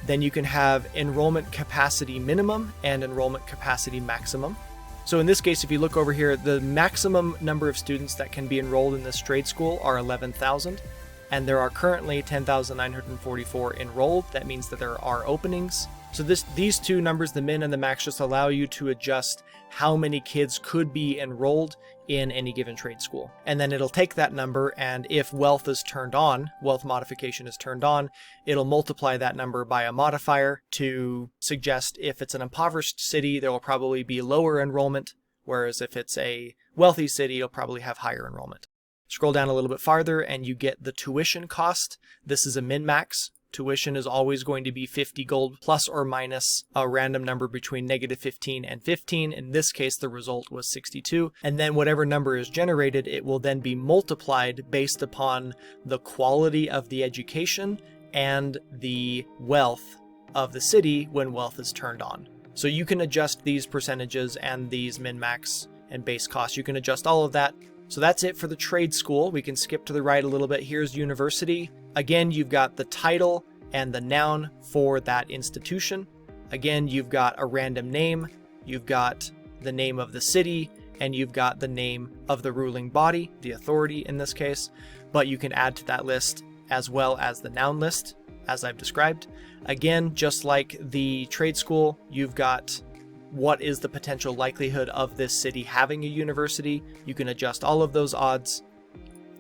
Then you can have enrollment capacity minimum and enrollment capacity maximum. So in this case, if you look over here, the maximum number of students that can be enrolled in this trade school are 11,000. And there are currently 10,944 enrolled. That means that there are openings. So these two numbers, the min and the max, just allow you to adjust how many kids could be enrolled in any given trade school. And then it'll take that number, and if wealth is turned on, wealth modification is turned on, it'll multiply that number by a modifier to suggest if it's an impoverished city, there will probably be lower enrollment, whereas if it's a wealthy city, it'll probably have higher enrollment. Scroll down a little bit farther and you get the tuition cost. This is a min-max. Tuition is always going to be 50 gold plus or minus a random number between negative 15 and 15. In this case, the result was 62. And then whatever number is generated, it will then be multiplied based upon the quality of the education and the wealth of the city when wealth is turned on. So you can adjust these percentages and these min-max and base costs. You can adjust all of that. So that's it for the trade school. We can skip to the right a little bit. Here's university. Again, you've got the title and the noun for that institution. Again, you've got a random name, you've got the name of the city, and you've got the name of the ruling body, the authority in this case. But you can add to that list as well as the noun list, as I've described. Again, just like the trade school, you've got what is the potential likelihood of this city having a university. You can adjust all of those odds.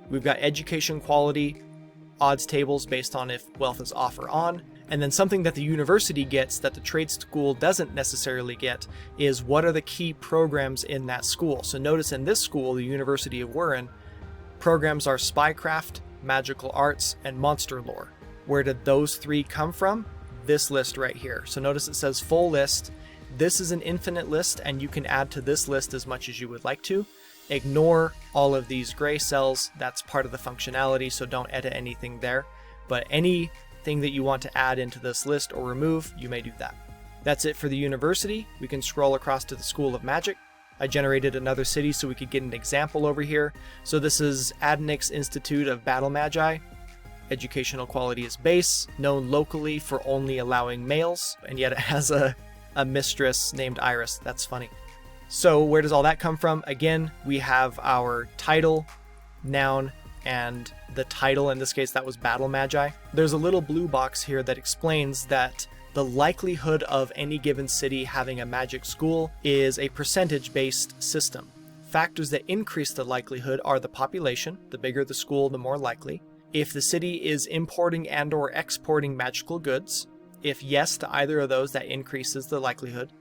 We've got education quality, odds tables based on if wealth is off or on. And then something that the university gets that the trade school doesn't necessarily get is what are the key programs in that school. So notice in this school, the University of Warren, programs are spycraft, magical arts, and monster lore. Where did those 3 come from? This list right here. So notice it says full list. This is an infinite list, and you can add to this list as much as you would like to. Ignore all of these gray cells. That's part of the functionality, so don't edit anything there. But anything that you want to add into this list or remove, you may do that. That's it for the university. We can scroll across to the School of Magic. I generated another city so we could get an example over here. So this is Adnix Institute of Battle Magi. Educational quality is base, known locally for only allowing males, and yet it has a mistress named Iris. That's funny. So where does all that come from? Again, we have our title, noun, and the title. In this case, that was Battle Magi. There's a little blue box here that explains that the likelihood of any given city having a magic school is a percentage-based system. Factors that increase the likelihood are the population. The bigger the school, the more likely. If the city is importing and or exporting magical goods, If yes to either of those, that increases the likelihood,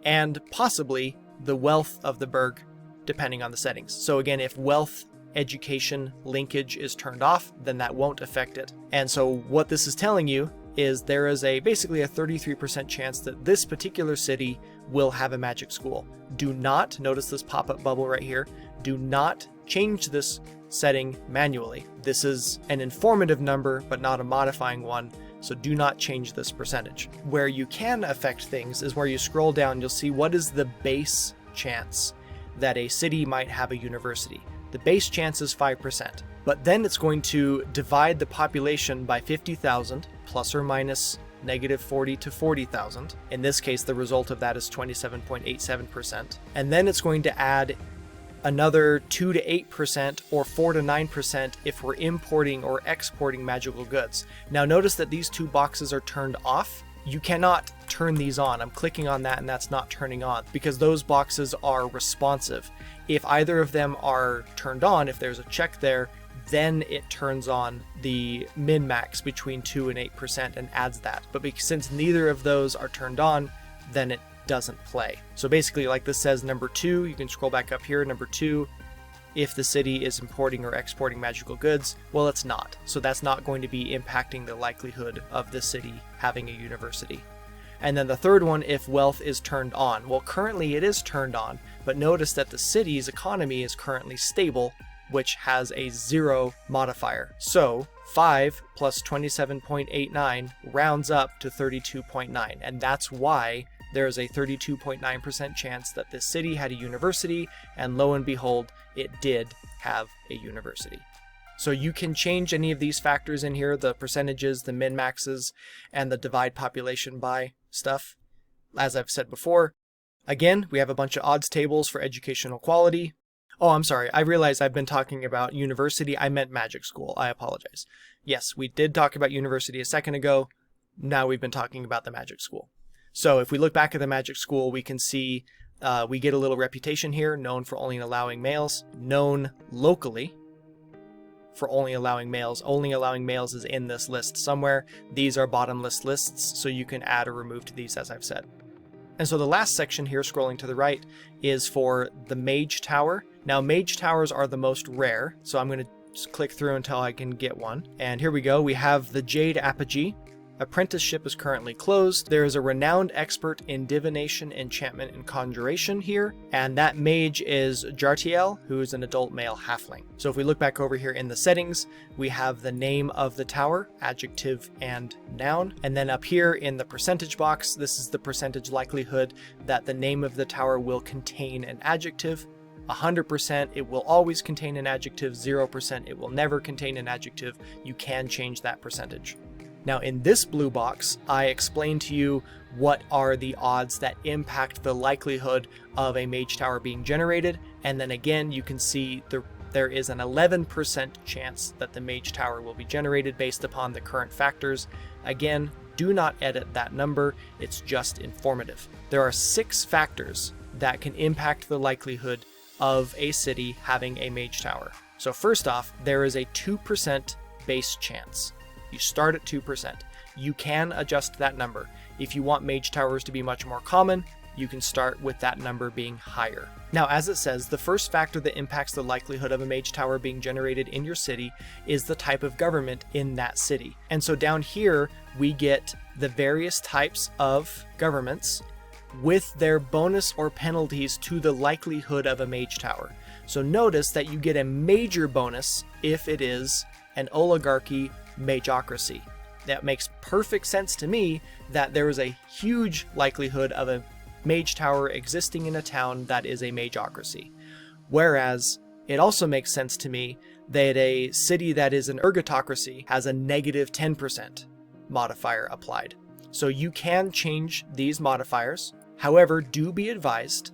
and possibly the wealth of the burg, depending on the settings. So again, if wealth education linkage is turned off, then that won't affect it. And so what this is telling you is there is basically a 33% chance that this particular city will have a magic school. Do not, notice this pop-up bubble right here, do not change this setting manually. This is an informative number, but not a modifying one, so do not change this percentage. Where you can affect things is where you scroll down, you'll see what is the base chance that a city might have a university. The base chance is 5%, but then it's going to divide the population by 50,000, plus or minus negative 40 to 40,000. In this case, the result of that is 27.87%. And then it's going to add another 2 to 8% or 4 to 9% if we're importing or exporting magical goods. Now notice that these two boxes are turned off. You cannot turn these on. I'm clicking on that and that's not turning on because those boxes are responsive. If either of them are turned on, if there's a check there, then it turns on the min-max between 2 and 8% and adds that. But since neither of those are turned on, then it doesn't play. So basically, like this says, number 2, you can scroll back up here, number 2, if the city is importing or exporting magical goods, well, it's not. So that's not going to be impacting the likelihood of the city having a university. And then the third one, if wealth is turned on. Well, currently it is turned on, but notice that the city's economy is currently stable, which has a 0 modifier. So 5 plus 27.89 rounds up to 32.9, and that's why there is a 32.9% chance that this city had a university, and lo and behold, it did have a university. So you can change any of these factors in here, the percentages, the min-maxes, and the divide population by stuff, as I've said before. Again, we have a bunch of odds tables for educational quality. Oh, I'm sorry, I realized I've been talking about university. I meant magic school. I apologize. Yes, we did talk about university a second ago. Now we've been talking about the magic school. So if we look back at the magic school, we can see we get a little reputation here, known for only allowing males, known locally for only allowing males. Only allowing males is in this list somewhere. These are bottomless lists, so you can add or remove to these, as I've said. And so the last section here, scrolling to the right, is for the mage tower. Now, mage towers are the most rare, so I'm going to just click through until I can get one. And here we go. We have the Jade Apogee. Apprenticeship is currently closed. There is a renowned expert in divination, enchantment, and conjuration here, and that mage is Jartiel, who is an adult male halfling. So if we look back over here in the settings, we have the name of the tower, adjective and noun, and then up here in the percentage box, this is the percentage likelihood that the name of the tower will contain an adjective. 100% it will always contain an adjective, 0% it will never contain an adjective. You can change that percentage. Now in this blue box, I explained to you what are the odds that impact the likelihood of a mage tower being generated, and then again you can see there is an 11% chance that the mage tower will be generated based upon the current factors. Again, do not edit that number, it's just informative. There are 6 factors that can impact the likelihood of a city having a mage tower. So first off, there is a 2% base chance. You start at 2%. You can adjust that number. If you want mage towers to be much more common, you can start with that number being higher. Now, as it says, the first factor that impacts the likelihood of a mage tower being generated in your city is the type of government in that city. And so down here, we get the various types of governments with their bonus or penalties to the likelihood of a mage tower. So notice that you get a major bonus if it is an oligarchy mageocracy. That makes perfect sense to me that there is a huge likelihood of a mage tower existing in a town that is a mageocracy. Whereas it also makes sense to me that a city that is an ergotocracy has a negative 10% modifier applied. So you can change these modifiers. However, do be advised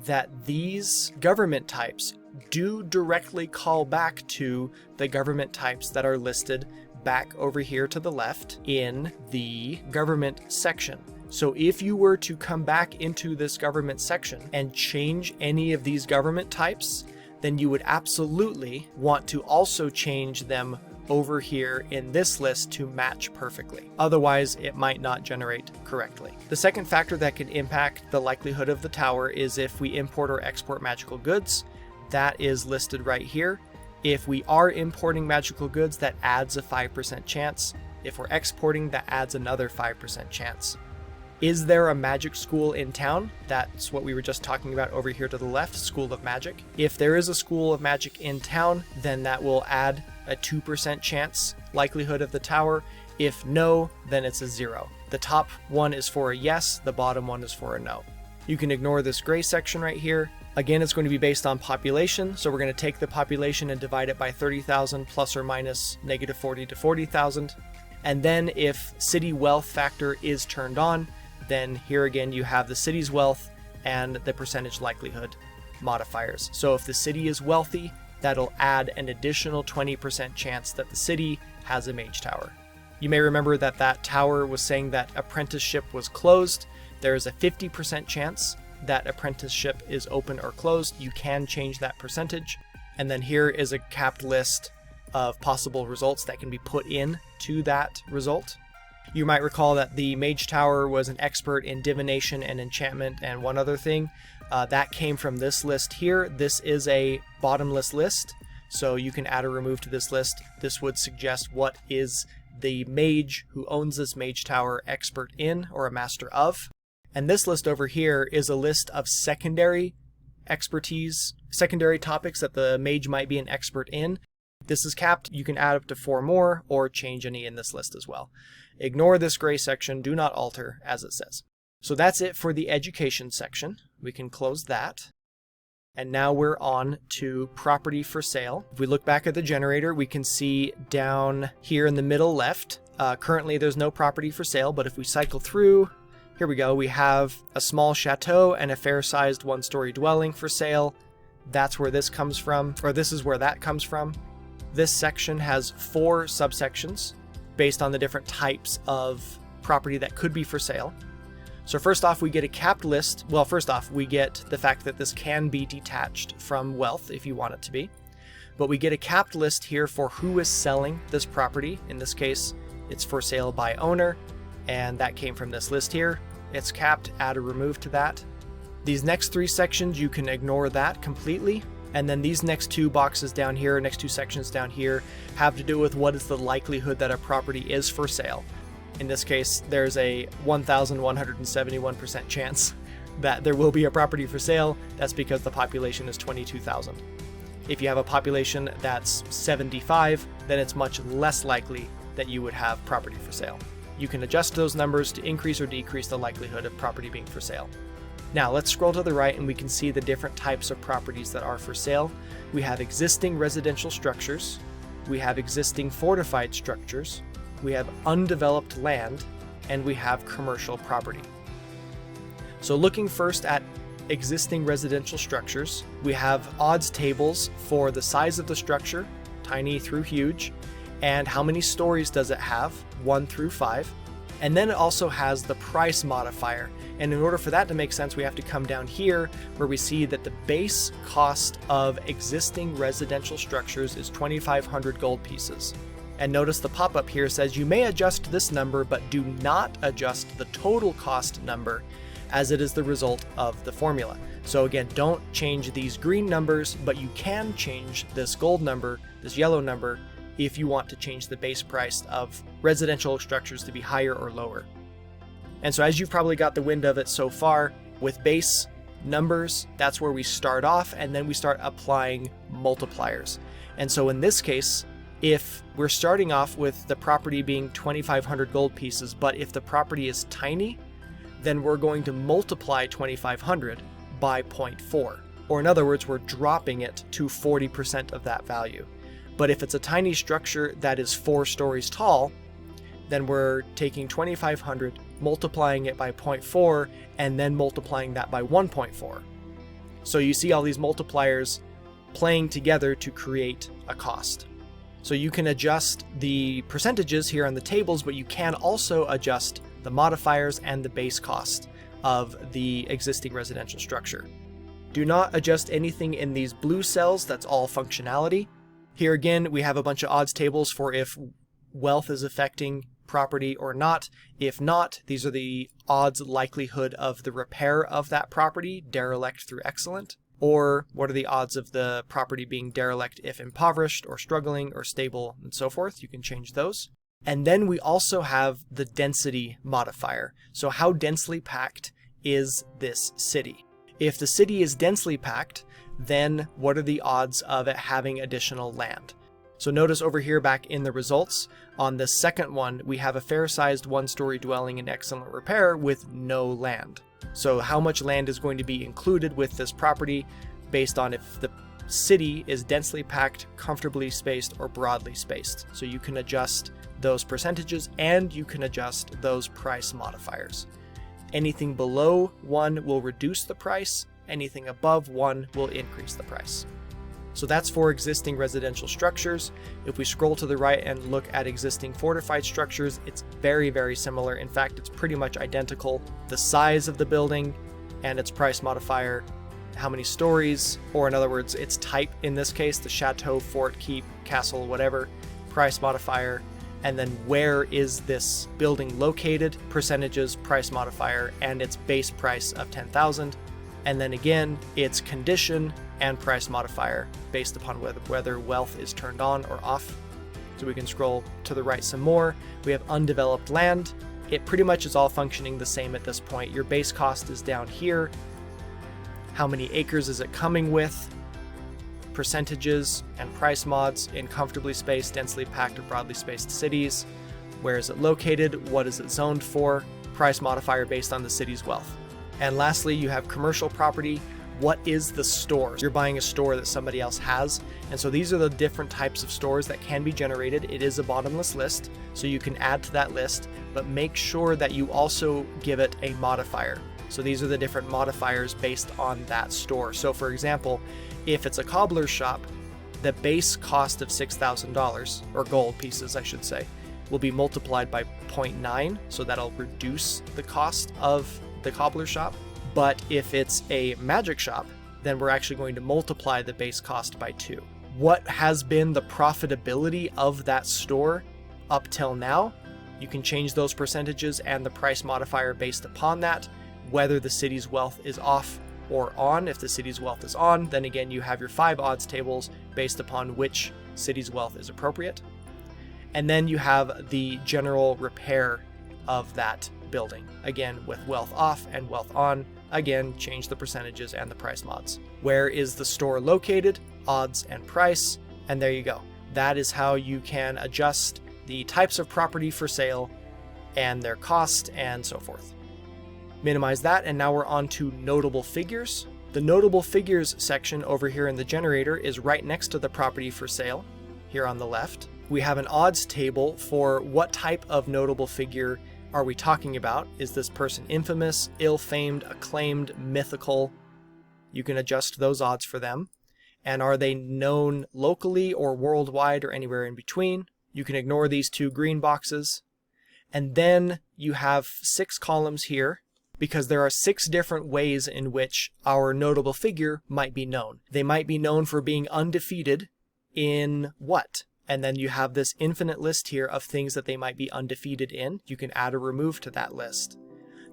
that these government types do directly call back to the government types that are listed back over here to the left in the government section. So if you were to come back into this government section and change any of these government types, then you would absolutely want to also change them over here in this list to match perfectly. Otherwise, it might not generate correctly. The second factor that can impact the likelihood of the tower is if we import or export magical goods. That is listed right here. If we are importing magical goods, that adds a 5% chance. If we're exporting, that adds another 5% chance. Is there a magic school in town? That's what we were just talking about over here to the left, School of Magic. If there is a School of Magic in town, then that will add a 2% chance likelihood of the tower. If no, then it's a 0. The top one is for a yes, the bottom one is for a no. You can ignore this gray section right here. Again, it's going to be based on population, so we're going to take the population and divide it by 30,000 plus or minus -40 to 40,000. And then if city wealth factor is turned on, then here again you have the city's wealth and the percentage likelihood modifiers. So if the city is wealthy, that'll add an additional 20% chance that the city has a mage tower. You may remember that that tower was saying that apprenticeship was closed. There is a 50% chance that apprenticeship is open or closed. You can change that percentage. And then here is a capped list of possible results that can be put in to that result. You might recall that the mage tower was an expert in divination and enchantment and one other thing. That came from this list here. This is a bottomless list, so you can add or remove to this list. This would suggest what is the mage who owns this mage tower expert in or a master of. And this list over here is a list of secondary expertise, secondary topics that the mage might be an expert in. This is capped. You can add up to 4 more or change any in this list as well. Ignore this gray section, do not alter as it says. So that's it for the education section. We can close that. And now we're on to property for sale. If we look back at the generator, we can see down here in the middle left, currently there's no property for sale, but if we cycle through, here we go, we have a small chateau and a fair-sized one-story dwelling for sale. That's where this comes from, or this is where that comes from. This section has 4 subsections based on the different types of property that could be for sale. So first off, we get a capped list. Well, first off, we get the fact that this can be detached from wealth if you want it to be. But we get a capped list here for who is selling this property. In this case, it's for sale by owner, and that came from this list here. It's capped, add or remove to that. These next 3 sections, you can ignore that completely. And then these next 2 boxes down here, next 2 sections down here, have to do with what is the likelihood that a property is for sale. In this case, there's a 1,171% chance that there will be a property for sale. That's because the population is 22,000. If you have a population that's 75, then it's much less likely that you would have property for sale. You can adjust those numbers to increase or decrease the likelihood of property being for sale. Now let's scroll to the right and we can see the different types of properties that are for sale. We have existing residential structures, we have existing fortified structures, we have undeveloped land, and we have commercial property. So looking first at existing residential structures, we have odds tables for the size of the structure, tiny through huge, and how many stories does it have, 1 through 5. And then it also has the price modifier. And in order for that to make sense, we have to come down here where we see that the base cost of existing residential structures is 2,500 gold pieces. And notice the pop-up here says you may adjust this number, but do not adjust the total cost number as it is the result of the formula. So again, don't change these green numbers, but you can change this gold number, this yellow number, if you want to change the base price of residential structures to be higher or lower. And so as you've probably got the wind of it so far, with base numbers, that's where we start off, and then we start applying multipliers. And so in this case, if we're starting off with the property being 2,500 gold pieces, but if the property is tiny, then we're going to multiply 2,500 by 0.4. Or in other words, we're dropping it to 40% of that value. But if it's a tiny structure that is 4 stories tall, then we're taking 2,500, multiplying it by 0.4, and then multiplying that by 1.4. So you see all these multipliers playing together to create a cost. So you can adjust the percentages here on the tables, but you can also adjust the modifiers and the base cost of the existing residential structure. Do not adjust anything in these blue cells, that's all functionality. Here again, we have a bunch of odds tables for if wealth is affecting property or not. If not, these are the odds likelihood of the repair of that property, derelict through excellent. Or what are the odds of the property being derelict if impoverished or struggling or stable and so forth. You can change those. And then we also have the density modifier. So how densely packed is this city? If the city is densely packed, then what are the odds of it having additional land? So notice over here back in the results, on the second one, we have a fair-sized one-story dwelling in excellent repair with no land. So how much land is going to be included with this property based on if the city is densely packed, comfortably spaced, or broadly spaced. So you can adjust those percentages and you can adjust those price modifiers. Anything below 1 will reduce the price, anything above 1 will increase the price. So that's for existing residential structures. If we scroll to the right and look at existing fortified structures, it's very, very similar. In fact, it's pretty much identical. The size of the building and its price modifier, how many stories, or in other words, its type in this case, the chateau, fort, keep, castle, whatever, price modifier, and then where is this building located, percentages, price modifier, and its base price of 10,000. And then again, its condition and price modifier based upon whether wealth is turned on or off. So we can scroll to the right some more. We have undeveloped land. It pretty much is all functioning the same at this point. Your base cost is down here. How many acres is it coming with? Percentages and price mods in comfortably spaced, densely packed, or broadly spaced cities. Where is it located? What is it zoned for? Price modifier based on the city's wealth. And lastly, you have commercial property. What is the store? You're buying a store that somebody else has. And so these are the different types of stores that can be generated. It is a bottomless list, so you can add to that list, but make sure that you also give it a modifier. So these are the different modifiers based on that store. So for example, if it's a cobbler's shop, the base cost of $6,000, or gold pieces, I should say, will be multiplied by 0.9. So that'll reduce the cost of the cobbler shop. But if it's a magic shop, then we're actually going to multiply the base cost by 2. What has been the profitability of that store up till now? You can change those percentages and the price modifier based upon that, whether the city's wealth is off or on. If the city's wealth is on, then again you have your 5 odds tables based upon which city's wealth is appropriate. And then you have the general repair of that building, again with wealth off and wealth on. Again, change the percentages and the price mods. Where is the store located? Odds and price, and there you go. That is how you can adjust the types of property for sale and their cost and so forth. Minimize that, and now we're on to notable figures. The notable figures section over here in the generator is right next to the property for sale here on the left. We have an odds table for what type of notable figure are we talking about. Is this person infamous, ill-famed, acclaimed, mythical? You can adjust those odds for them. And are they known locally or worldwide or anywhere in between? You can ignore these 2 green boxes. And then you have 6 columns here because there are 6 different ways in which our notable figure might be known. They might be known for being undefeated in what? And then you have this infinite list here of things that they might be undefeated in. You can add or remove to that list.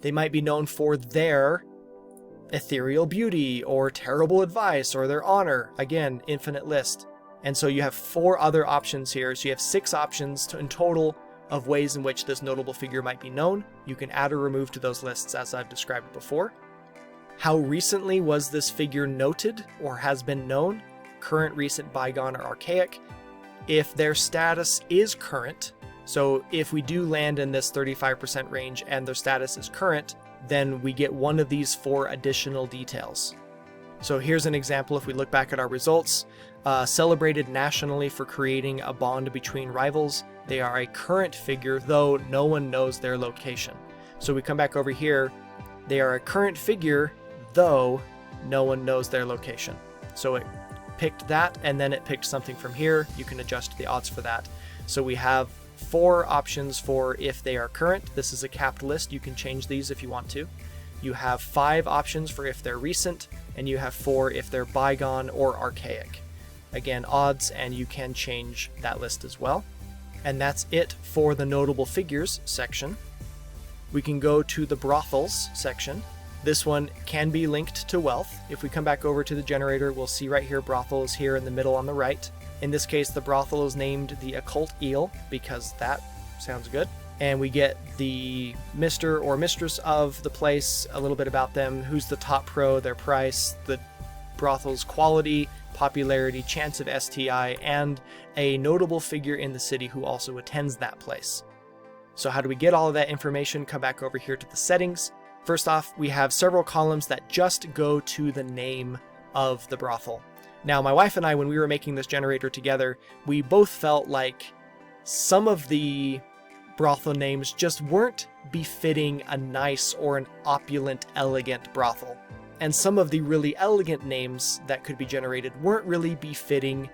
They might be known for their ethereal beauty or terrible advice or their honor. Again, infinite list. And so you have 4 other options here. So you have 6 options in total of ways in which this notable figure might be known. You can add or remove to those lists as I've described before. How recently was this figure noted or has been known? Current, recent, bygone, or archaic. If their status is current, so if we do land in this 35% range and their status is current, then we get one of these 4 additional details. So here's an example. If we look back at our results, celebrated nationally for creating a bond between rivals. They are a current figure, though no one knows their location. So we come back over here. They are a current figure, though no one knows their location. So it picked that, and then it picked something from here. You can adjust the odds for that. So we have 4 options for if they are current. This is a capped list. You can change these if you want to. You have 5 options for if they're recent, and you have 4 if they're bygone or archaic. again odds, and you can change that list as well. And that's it for the notable figures section. We can go to the brothels section. This one can be linked to wealth. If we come back over to the generator, we'll see right here brothel is here in the middle on the right. In this case, the brothel is named the Occult Eel because that sounds good. And we get the Mr. or Mistress of the place, a little bit about them, who's the top pro, their price, the brothel's quality, popularity, chance of STI, and a notable figure in the city who also attends that place. So how do we get all of that information? Come back over here to the settings. First off, we have several columns that just go to the name of the brothel. Now, my wife and I, when we were making this generator together, we both felt like some of the brothel names just weren't befitting a nice or an opulent, elegant brothel. And some of the really elegant names that could be generated weren't really befitting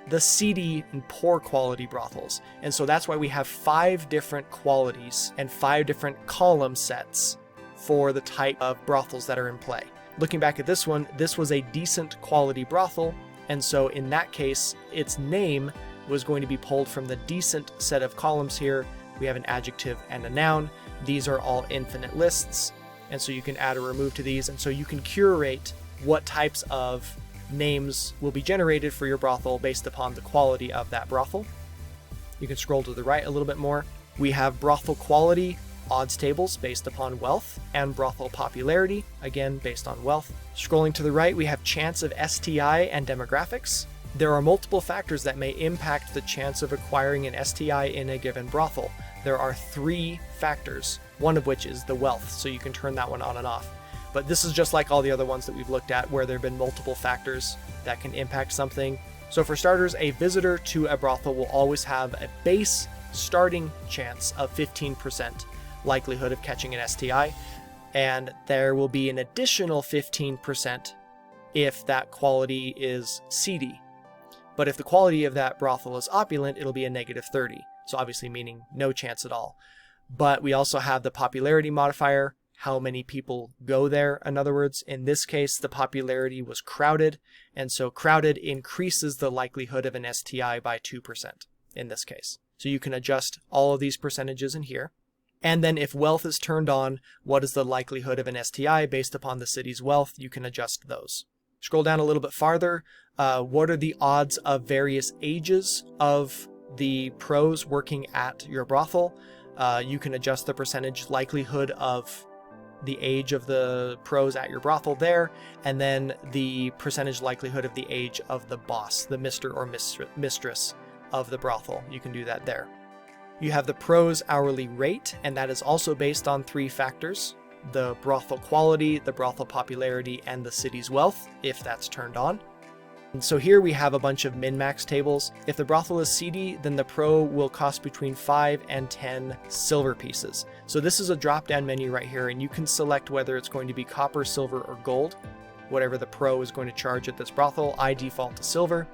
the seedy and poor quality brothels. And so that's why we have 5 different qualities and 5 different column sets for the type of brothels that are in play. Looking back at this one, this was a decent quality brothel, and so in that case, its name was going to be pulled from the decent set of columns here. We have an adjective and a noun. These are all infinite lists, and so you can add or remove to these, and so you can curate what types of names will be generated for your brothel based upon the quality of that brothel. You can scroll to the right a little bit more. We have brothel quality odds tables based upon wealth, and brothel popularity, again based on wealth. Scrolling to the right, we have chance of STI and demographics. There are multiple factors that may impact the chance of acquiring an STI in a given brothel. There are 3 factors, one of which is the wealth, so you can turn that one on and off. But this is just like all the other ones that we've looked at where there have been multiple factors that can impact something. So for starters, a visitor to a brothel will always have a base starting chance of 15% likelihood of catching an STI, and there will be an additional 15% if that quality is seedy. But if the quality of that brothel is opulent, it'll be a negative 30. So obviously meaning no chance at all. But we also have the popularity modifier, how many people go there. In other words, in this case, the popularity was crowded, and so crowded increases the likelihood of an STI by 2% in this case. So you can adjust all of these percentages in here. And then if wealth is turned on, what is the likelihood of an STI based upon the city's wealth? You can adjust those. Scroll down a little bit farther. What are the odds of various ages of the pros working at your brothel? You can adjust the percentage likelihood of the age of the pros at your brothel there, and then the percentage likelihood of the age of the boss, the Mr. or Mistress of the brothel. You can do that there. You have the pros hourly rate, and that is also based on 3 factors: the brothel quality, the brothel popularity, and the city's wealth, if that's turned on. And so here we have a bunch of min-max tables. If the brothel is seedy, then the pro will cost between 5 and 10 silver pieces. So this is a drop-down menu right here, and you can select whether it's going to be copper, silver, or gold, whatever the pro is going to charge at this brothel. I default to silver.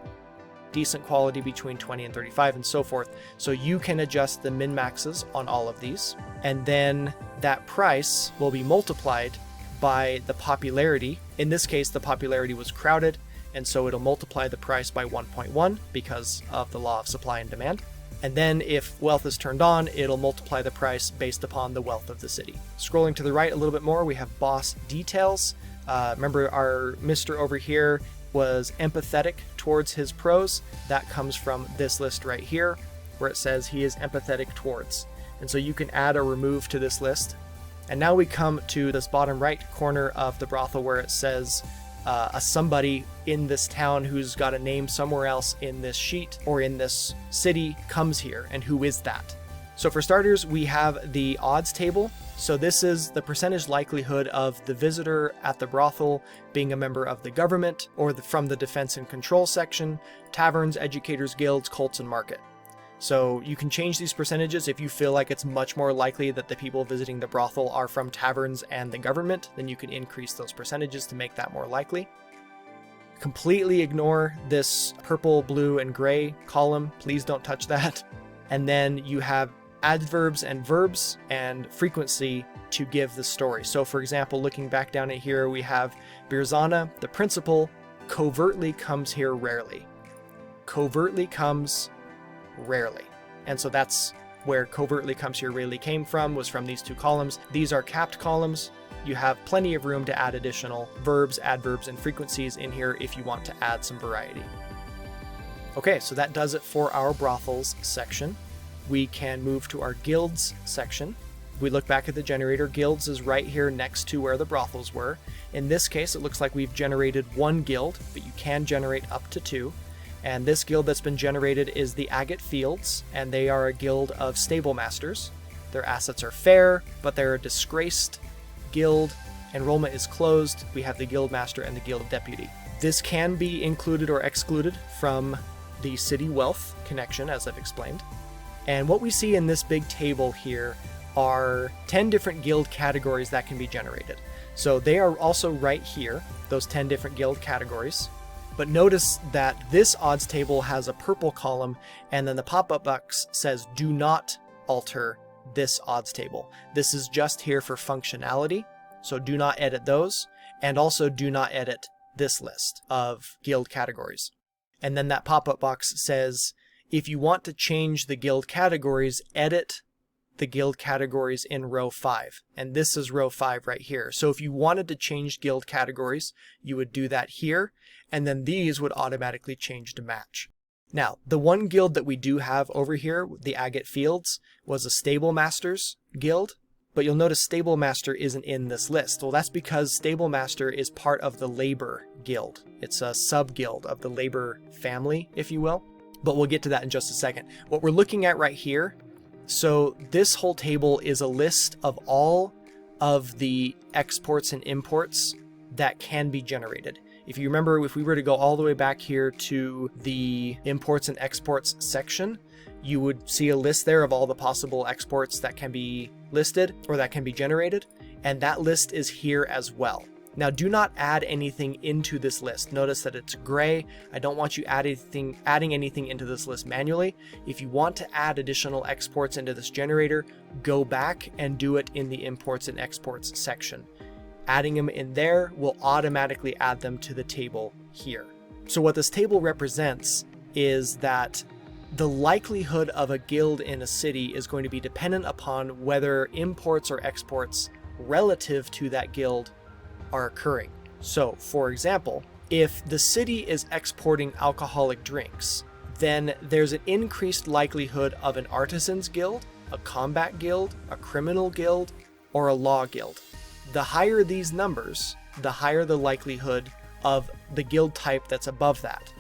Decent quality between 20 and 35, and so forth. So you can adjust the min-maxes on all of these, and then that price will be multiplied by the popularity. In this case, the popularity was crowded, and so it'll multiply the price by 1.1 because of the law of supply and demand. And then if wealth is turned on, it'll multiply the price based upon the wealth of the city. Scrolling to the right a little bit more, we have boss details. Remember our Mr. over here was empathetic towards his pros. That comes from this list right here, where it says he is empathetic towards. And so you can add or remove to this list. And now we come to this bottom right corner of the brothel where it says a somebody in this town who's got a name somewhere else in this sheet or in this city comes here, and who is that? So for starters, we have the odds table. So this is the percentage likelihood of the visitor at the brothel being a member of the government or from the defense and control section, taverns, educators, guilds, cults, and market. So you can change these percentages if you feel like it's much more likely that the people visiting the brothel are from taverns and the government, then you can increase those percentages to make that more likely. Completely ignore this purple, blue, and gray column. Please don't touch that. And then you have adverbs and verbs and frequency to give the story. So for example, looking back down at here, we have Birzana, the principal, covertly comes here rarely. covertly comes rarely. And so that's where covertly comes here really came from, was from these two columns. These are capped columns. You have plenty of room to add additional verbs, adverbs, and frequencies in here if you want to add some variety. Okay, so that does it for our brothels section. We can move to our guilds section. We look back at the generator. Guilds is right here next to where the brothels were. In this case, it looks like we've generated one guild, but you can generate up to two. And this guild that's been generated is the Agate Fields, and they are a guild of stable masters. Their assets are fair, but they're a disgraced guild. Enrollment is closed. We have the guild master and the guild deputy. This can be included or excluded from the city wealth connection, as I've explained. And what we see in this big table here are 10 different guild categories that can be generated. So they are also right here, those 10 different guild categories. But notice that this odds table has a purple column, and then the pop-up box says do not alter this odds table. This is just here for functionality, so do not edit those, and also do not edit this list of guild categories. And then that pop-up box says if you want to change the guild categories, edit the guild categories in row 5. And this is row 5 right here. So if you wanted to change guild categories, you would do that here, and then these would automatically change to match. Now, the one guild that we do have over here, the Agate Fields, was a Stable Masters guild, but you'll notice Stable Master isn't in this list. Well, that's because Stable Master is part of the Labor Guild. It's a sub-guild of the Labor family, if you will, but we'll get to that in just a second. What we're looking at right here, so this whole table is a list of all of the exports and imports that can be generated. If you remember, if we were to go all the way back here to the imports and exports section, you would see a list there of all the possible exports that can be listed or that can be generated, and that list is here as well. Now, do not add anything into this list. Notice that it's gray. I don't want you adding anything into this list manually. If you want to add additional exports into this generator, go back and do it in the imports and exports section. Adding them in there will automatically add them to the table here. So what this table represents is that the likelihood of a guild in a city is going to be dependent upon whether imports or exports relative to that guild are occurring. So, for example, if the city is exporting alcoholic drinks, then there's an increased likelihood of an artisans guild, a combat guild, a criminal guild, or a law guild. The higher these numbers, the higher the likelihood of the guild type that's above that.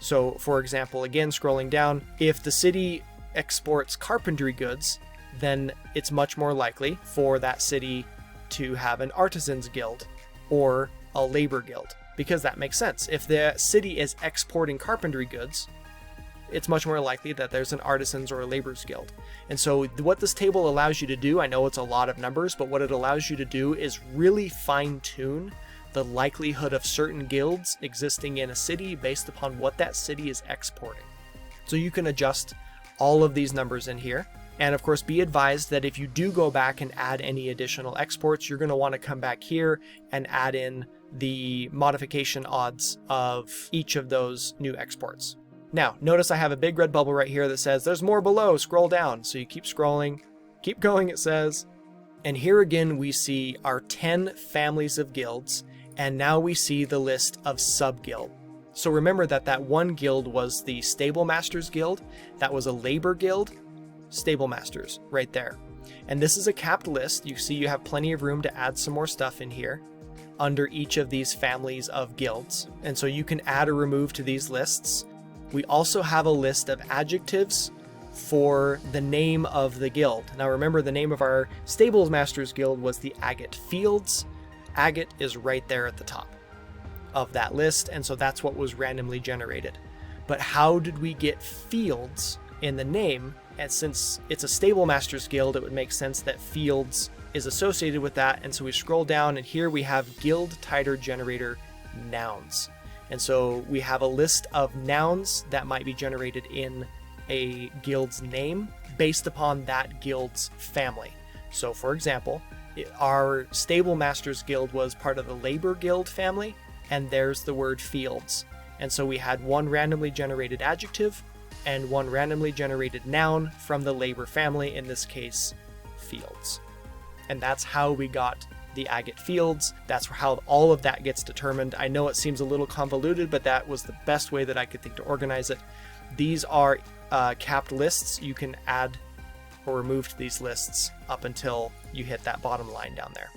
So, for example, again, scrolling down, if the city exports carpentry goods, then it's much more likely for that city to have an artisans guild or a labor guild, because that makes sense. If the city is exporting carpentry goods, it's much more likely that there's an artisans or a laborers guild. And so what this table allows you to do, I know it's a lot of numbers, but what it allows you to do is really fine-tune the likelihood of certain guilds existing in a city based upon what that city is exporting. So you can adjust all of these numbers in here. And of course, be advised that if you do go back and add any additional exports, you're going to want to come back here and add in the modification odds of each of those new exports. Now, notice I have a big red bubble right here that says there's more below, scroll down. So you keep scrolling, keep going, it says. And here again, we see our 10 families of guilds, and now we see the list of sub-guild. So remember that one guild was the Stable Masters Guild, that was a Labor Guild, Stable Masters right there. And this is a capped list. You see you have plenty of room to add some more stuff in here under each of these families of guilds. And so you can add or remove to these lists. We also have a list of adjectives for the name of the guild. Now remember, the name of our Stable Masters Guild was the Agate Fields. Agate is right there at the top of that list, and so that's what was randomly generated. But how did we get Fields in the name? And since it's a Stable Masters Guild, it would make sense that Fields is associated with that. And so we scroll down, and here we have Guild Title Generator Nouns. And so we have a list of nouns that might be generated in a guild's name based upon that guild's family. So for example, our Stable Masters Guild was part of the Labor Guild family, and there's the word Fields. And so we had one randomly generated adjective and one randomly generated noun from the labor family, in this case, fields. And that's how we got the agate fields. That's how all of that gets determined. I know it seems a little convoluted, but that was the best way that I could think to organize it. These are capped lists. You can add or remove to these lists up until you hit that bottom line down there.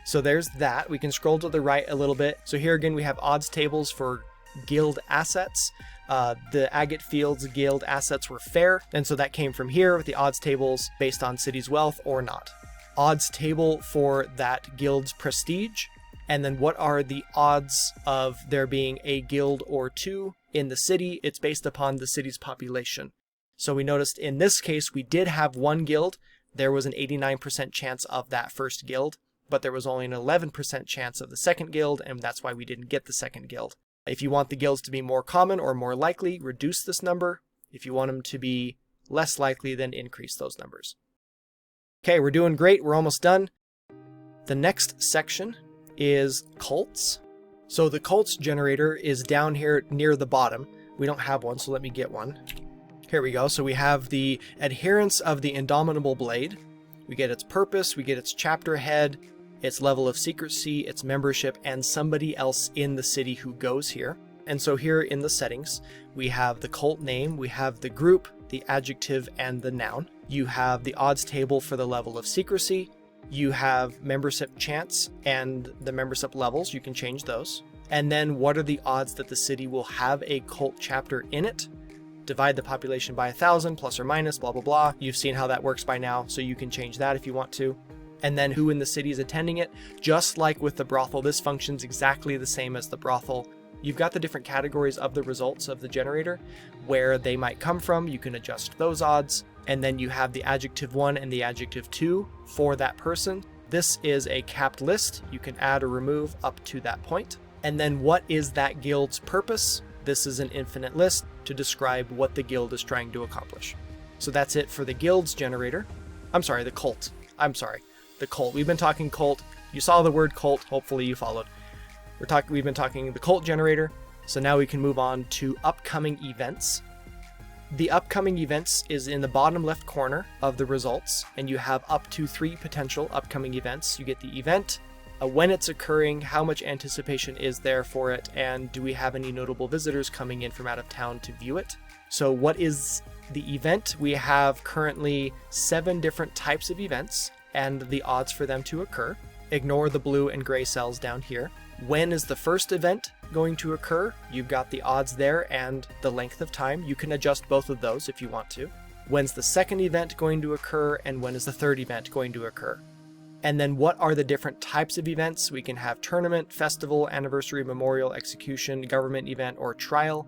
So there's that. We can scroll to the right a little bit. So here again, we have odds tables for guild assets. The agate fields guild assets were fair, and so that came from here with the odds tables based on city's wealth or not. Odds table for that guild's prestige, and then what are the odds of there being a guild or two in the city? It's based upon the city's population. So we noticed in this case we did have one guild. There was an 89% chance of that first guild, but there was only an 11% chance of the second guild, and that's why we didn't get the second guild. If you want the guilds to be more common or more likely, reduce this number. If you want them to be less likely, then increase those numbers. Okay, we're doing great. We're almost done. The next section is cults. So the cults generator is down here near the bottom. We don't have one, so let me get one. Here we go. So we have the adherents of the Indomitable Blade. We get its purpose, we get its chapter head, its level of secrecy, its membership, and somebody else in the city who goes here. And so here in the settings, we have the cult name, we have the group, the adjective, and the noun. You have the odds table for the level of secrecy. You have membership chance and the membership levels. You can change those. And then what are the odds that the city will have a cult chapter in it? Divide the population by 1,000, plus or minus, blah, blah, blah. You've seen how that works by now, so you can change that if you want to. And then who in the city is attending it. Just like with the brothel, this functions exactly the same as the brothel. You've got the different categories of the results of the generator, where they might come from. You can adjust those odds. And then you have the adjective 1 and the adjective 2 for that person. This is a capped list. You can add or remove up to that point. And then what is that guild's purpose? This is an infinite list to describe what the guild is trying to accomplish. So that's it for the guilds generator. I'm sorry, the cult. The cult. We've been talking cult. You saw the word cult. Hopefully you followed. We've been talking the cult generator. So now we can move on to upcoming events. The upcoming events is in the bottom left corner of the results, and you have up to 3 potential upcoming events. You get the event, when it's occurring, how much anticipation is there for it, and do we have any notable visitors coming in from out of town to view it? So what is the event? We have currently 7 different types of events and the odds for them to occur. Ignore the blue and gray cells down here. When is the first event going to occur? You've got the odds there and the length of time. You can adjust both of those if you want to. When's the second event going to occur, and when is the third event going to occur? And then what are the different types of events? We can have tournament, festival, anniversary, memorial, execution, government event, or trial.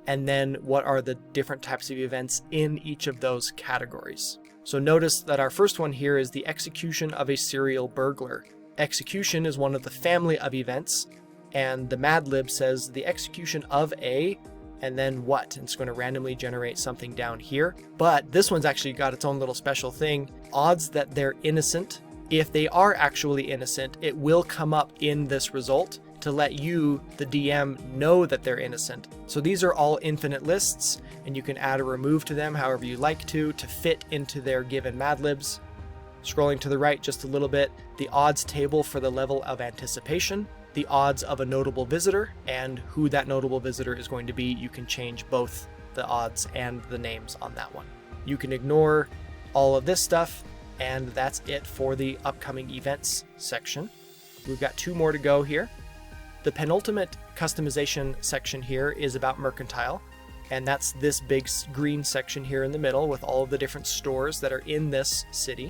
And then what are the different types of events in each of those categories? So notice that our first one here is the execution of a serial burglar. Execution is one of the family of events, and the Mad Lib says the execution of a, and then what? And it's going to randomly generate something down here. But this one's actually got its own little special thing. Odds that they're innocent. If they are actually innocent, it will come up in this result to let you, the DM, know that they're innocent. So these are all infinite lists, and you can add or remove to them however you like to fit into their given Mad Libs. Scrolling to the right just a little bit, the odds table for the level of anticipation, the odds of a notable visitor, and who that notable visitor is going to be. You can change both the odds and the names on that one. You can ignore all of this stuff, and that's it for the upcoming events section. We've got 2 more to go here. The penultimate customization section here is about Mercantile, and that's this big green section here in the middle with all of the different stores that are in this city.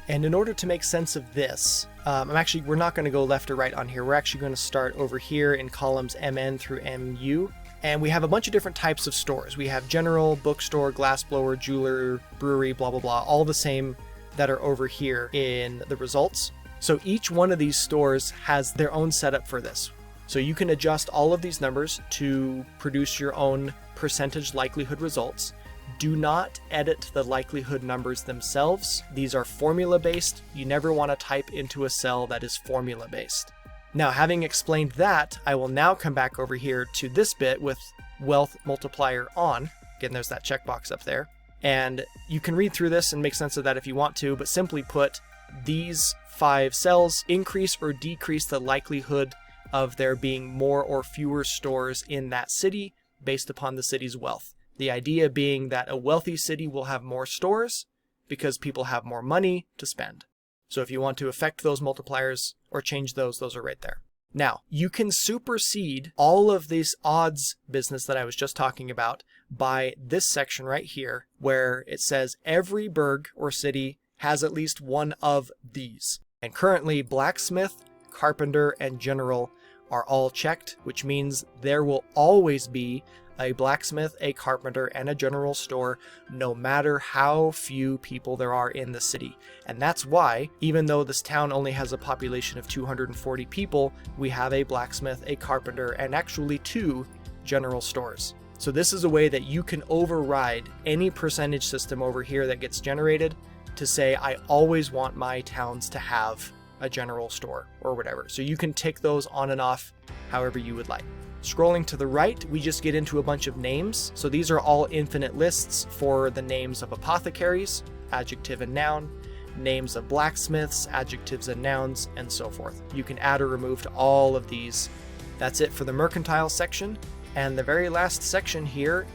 And in order to make sense of this, we're not going to go left or right on here. We're actually going to start over here in columns MN through MU. And we have a bunch of different types of stores. We have general, bookstore, glassblower, jeweler, brewery, blah, blah, blah, all the same that are over here in the results. So each one of these stores has their own setup for this. So you can adjust all of these numbers to produce your own percentage likelihood results. Do not edit the likelihood numbers themselves. These are formula based. You never want to type into a cell that is formula based. Now, having explained that, I will now come back over here to this bit with wealth multiplier on. Again, there's that checkbox up there. And you can read through this and make sense of that if you want to, but simply put, these 5 cells increase or decrease the likelihood of there being more or fewer stores in that city based upon the city's wealth. The idea being that a wealthy city will have more stores because people have more money to spend. So if you want to affect those multipliers or change those are right there. Now, you can supersede all of this odds business that I was just talking about by this section right here, where it says every burg or city has at least one of these. And currently, blacksmith, carpenter, and general are all checked, which means there will always be a blacksmith, a carpenter, and a general store, no matter how few people there are in the city. And that's why, even though this town only has a population of 240 people, we have a blacksmith, a carpenter, and actually 2 general stores. So this is a way that you can override any percentage system over here that gets generated to say, I always want my towns to have a general store or whatever. So you can tick those on and off however you would like. Scrolling to the right, we just get into a bunch of names. So these are all infinite lists for the names of apothecaries, adjective and noun, names of blacksmiths, adjectives and nouns, and so forth. You can add or remove to all of these. That's it for the mercantile section. And the very last section here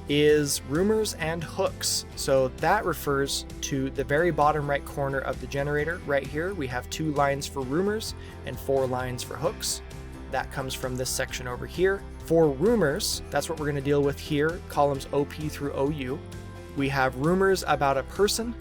is rumors and hooks. So that refers to the very bottom right corner of the generator. Right here, we have 2 lines for rumors and 4 lines for hooks. That comes from this section over here. For rumors, that's what we're going to deal with here, columns OP through OU. We have rumors about a person,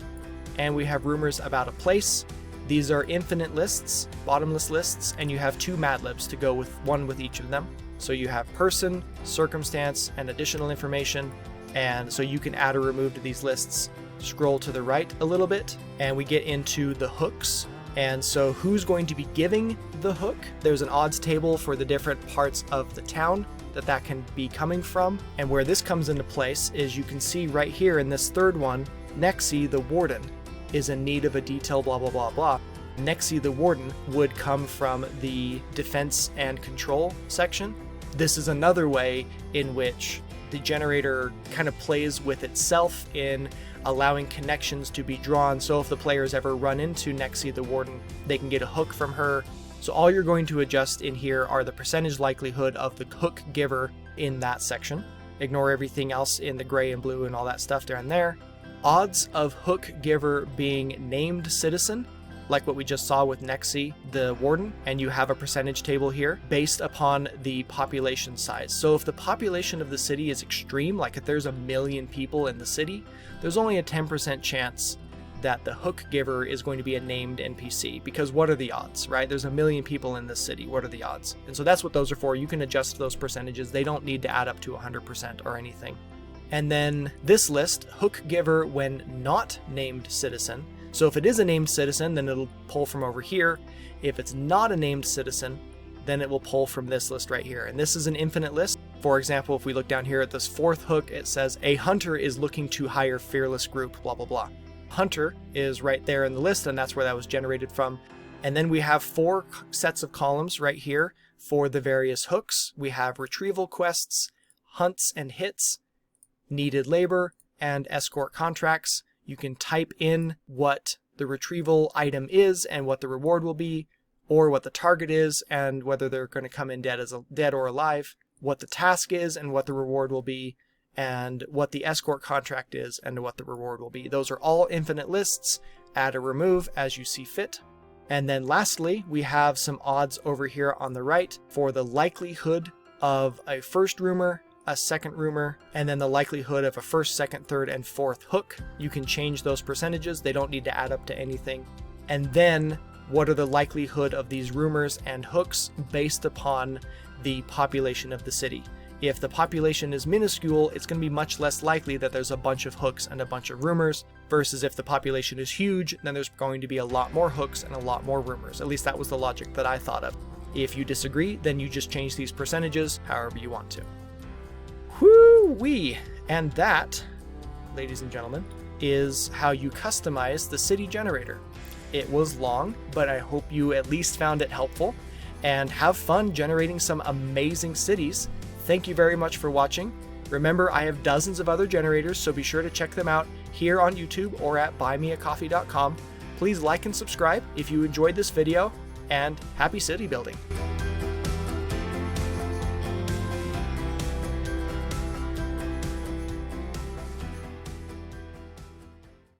and we have rumors about a place. These are infinite lists, bottomless lists, and you have 2 Mad Libs to go with, one with each of them. So you have person, circumstance, and additional information, and so you can add or remove to these lists. Scroll to the right a little bit, and we get into the hooks. And so who's going to be giving the hook? There's an odds table for the different parts of the town that can be coming from. And where this comes into place is you can see right here in this third one, Nexi the warden is in need of a detail blah blah blah blah. Nexi the warden would come from the defense and control section. This is another way in which the generator kind of plays with itself in allowing connections to be drawn. So if the players ever run into Nexi the warden, they can get a hook from her. So all you're going to adjust in here are the percentage likelihood of the hook giver in that section. Ignore everything else in the gray and blue and all that stuff down there. Odds of hook giver being named citizen, like what we just saw with Nexi the warden, and you have a percentage table here based upon the population size. So if the population of the city is extreme, like if there's 1 million people in the city, there's only a 10% chance that the hook giver is going to be a named NPC, because what are the odds, right? There's 1 million people in this city, what are the odds? And so that's what those are for. You can adjust those percentages. They don't need to add up to 100% or anything. And then this list, hook giver when not named citizen. So if it is a named citizen, then it'll pull from over here. If it's not a named citizen, then it will pull from this list right here. And this is an infinite list. For example, if we look down here at this 4th hook, it says a hunter is looking to hire fearless group, blah, blah, blah. Hunter is right there in the list, and that's where that was generated from. And then we have 4 sets of columns right here for the various hooks. We have retrieval quests, hunts and hits, needed labor, and escort contracts. You can type in what the retrieval item is and what the reward will be, or what the target is and whether they're going to come in dead or alive, what the task is and what the reward will be, and what the escort contract is and what the reward will be. Those are all infinite lists. Add or remove as you see fit. And then lastly, we have some odds over here on the right for the likelihood of a first rumor, a second rumor, and then the likelihood of a first, second, third, and fourth hook. You can change those percentages. They don't need to add up to anything. And then what are the likelihood of these rumors and hooks based upon the population of the city? If the population is minuscule, it's going to be much less likely that there's a bunch of hooks and a bunch of rumors, versus if the population is huge, then there's going to be a lot more hooks and a lot more rumors. At least that was the logic that I thought of. If you disagree, then you just change these percentages however you want to. Whoo-wee! And that, ladies and gentlemen, is how you customize the city generator. It was long, but I hope you at least found it helpful. and have fun generating some amazing cities. Thank you very much for watching. Remember, I have dozens of other generators, so be sure to check them out here on YouTube or at buymeacoffee.com. Please like and subscribe if you enjoyed this video, and happy city building!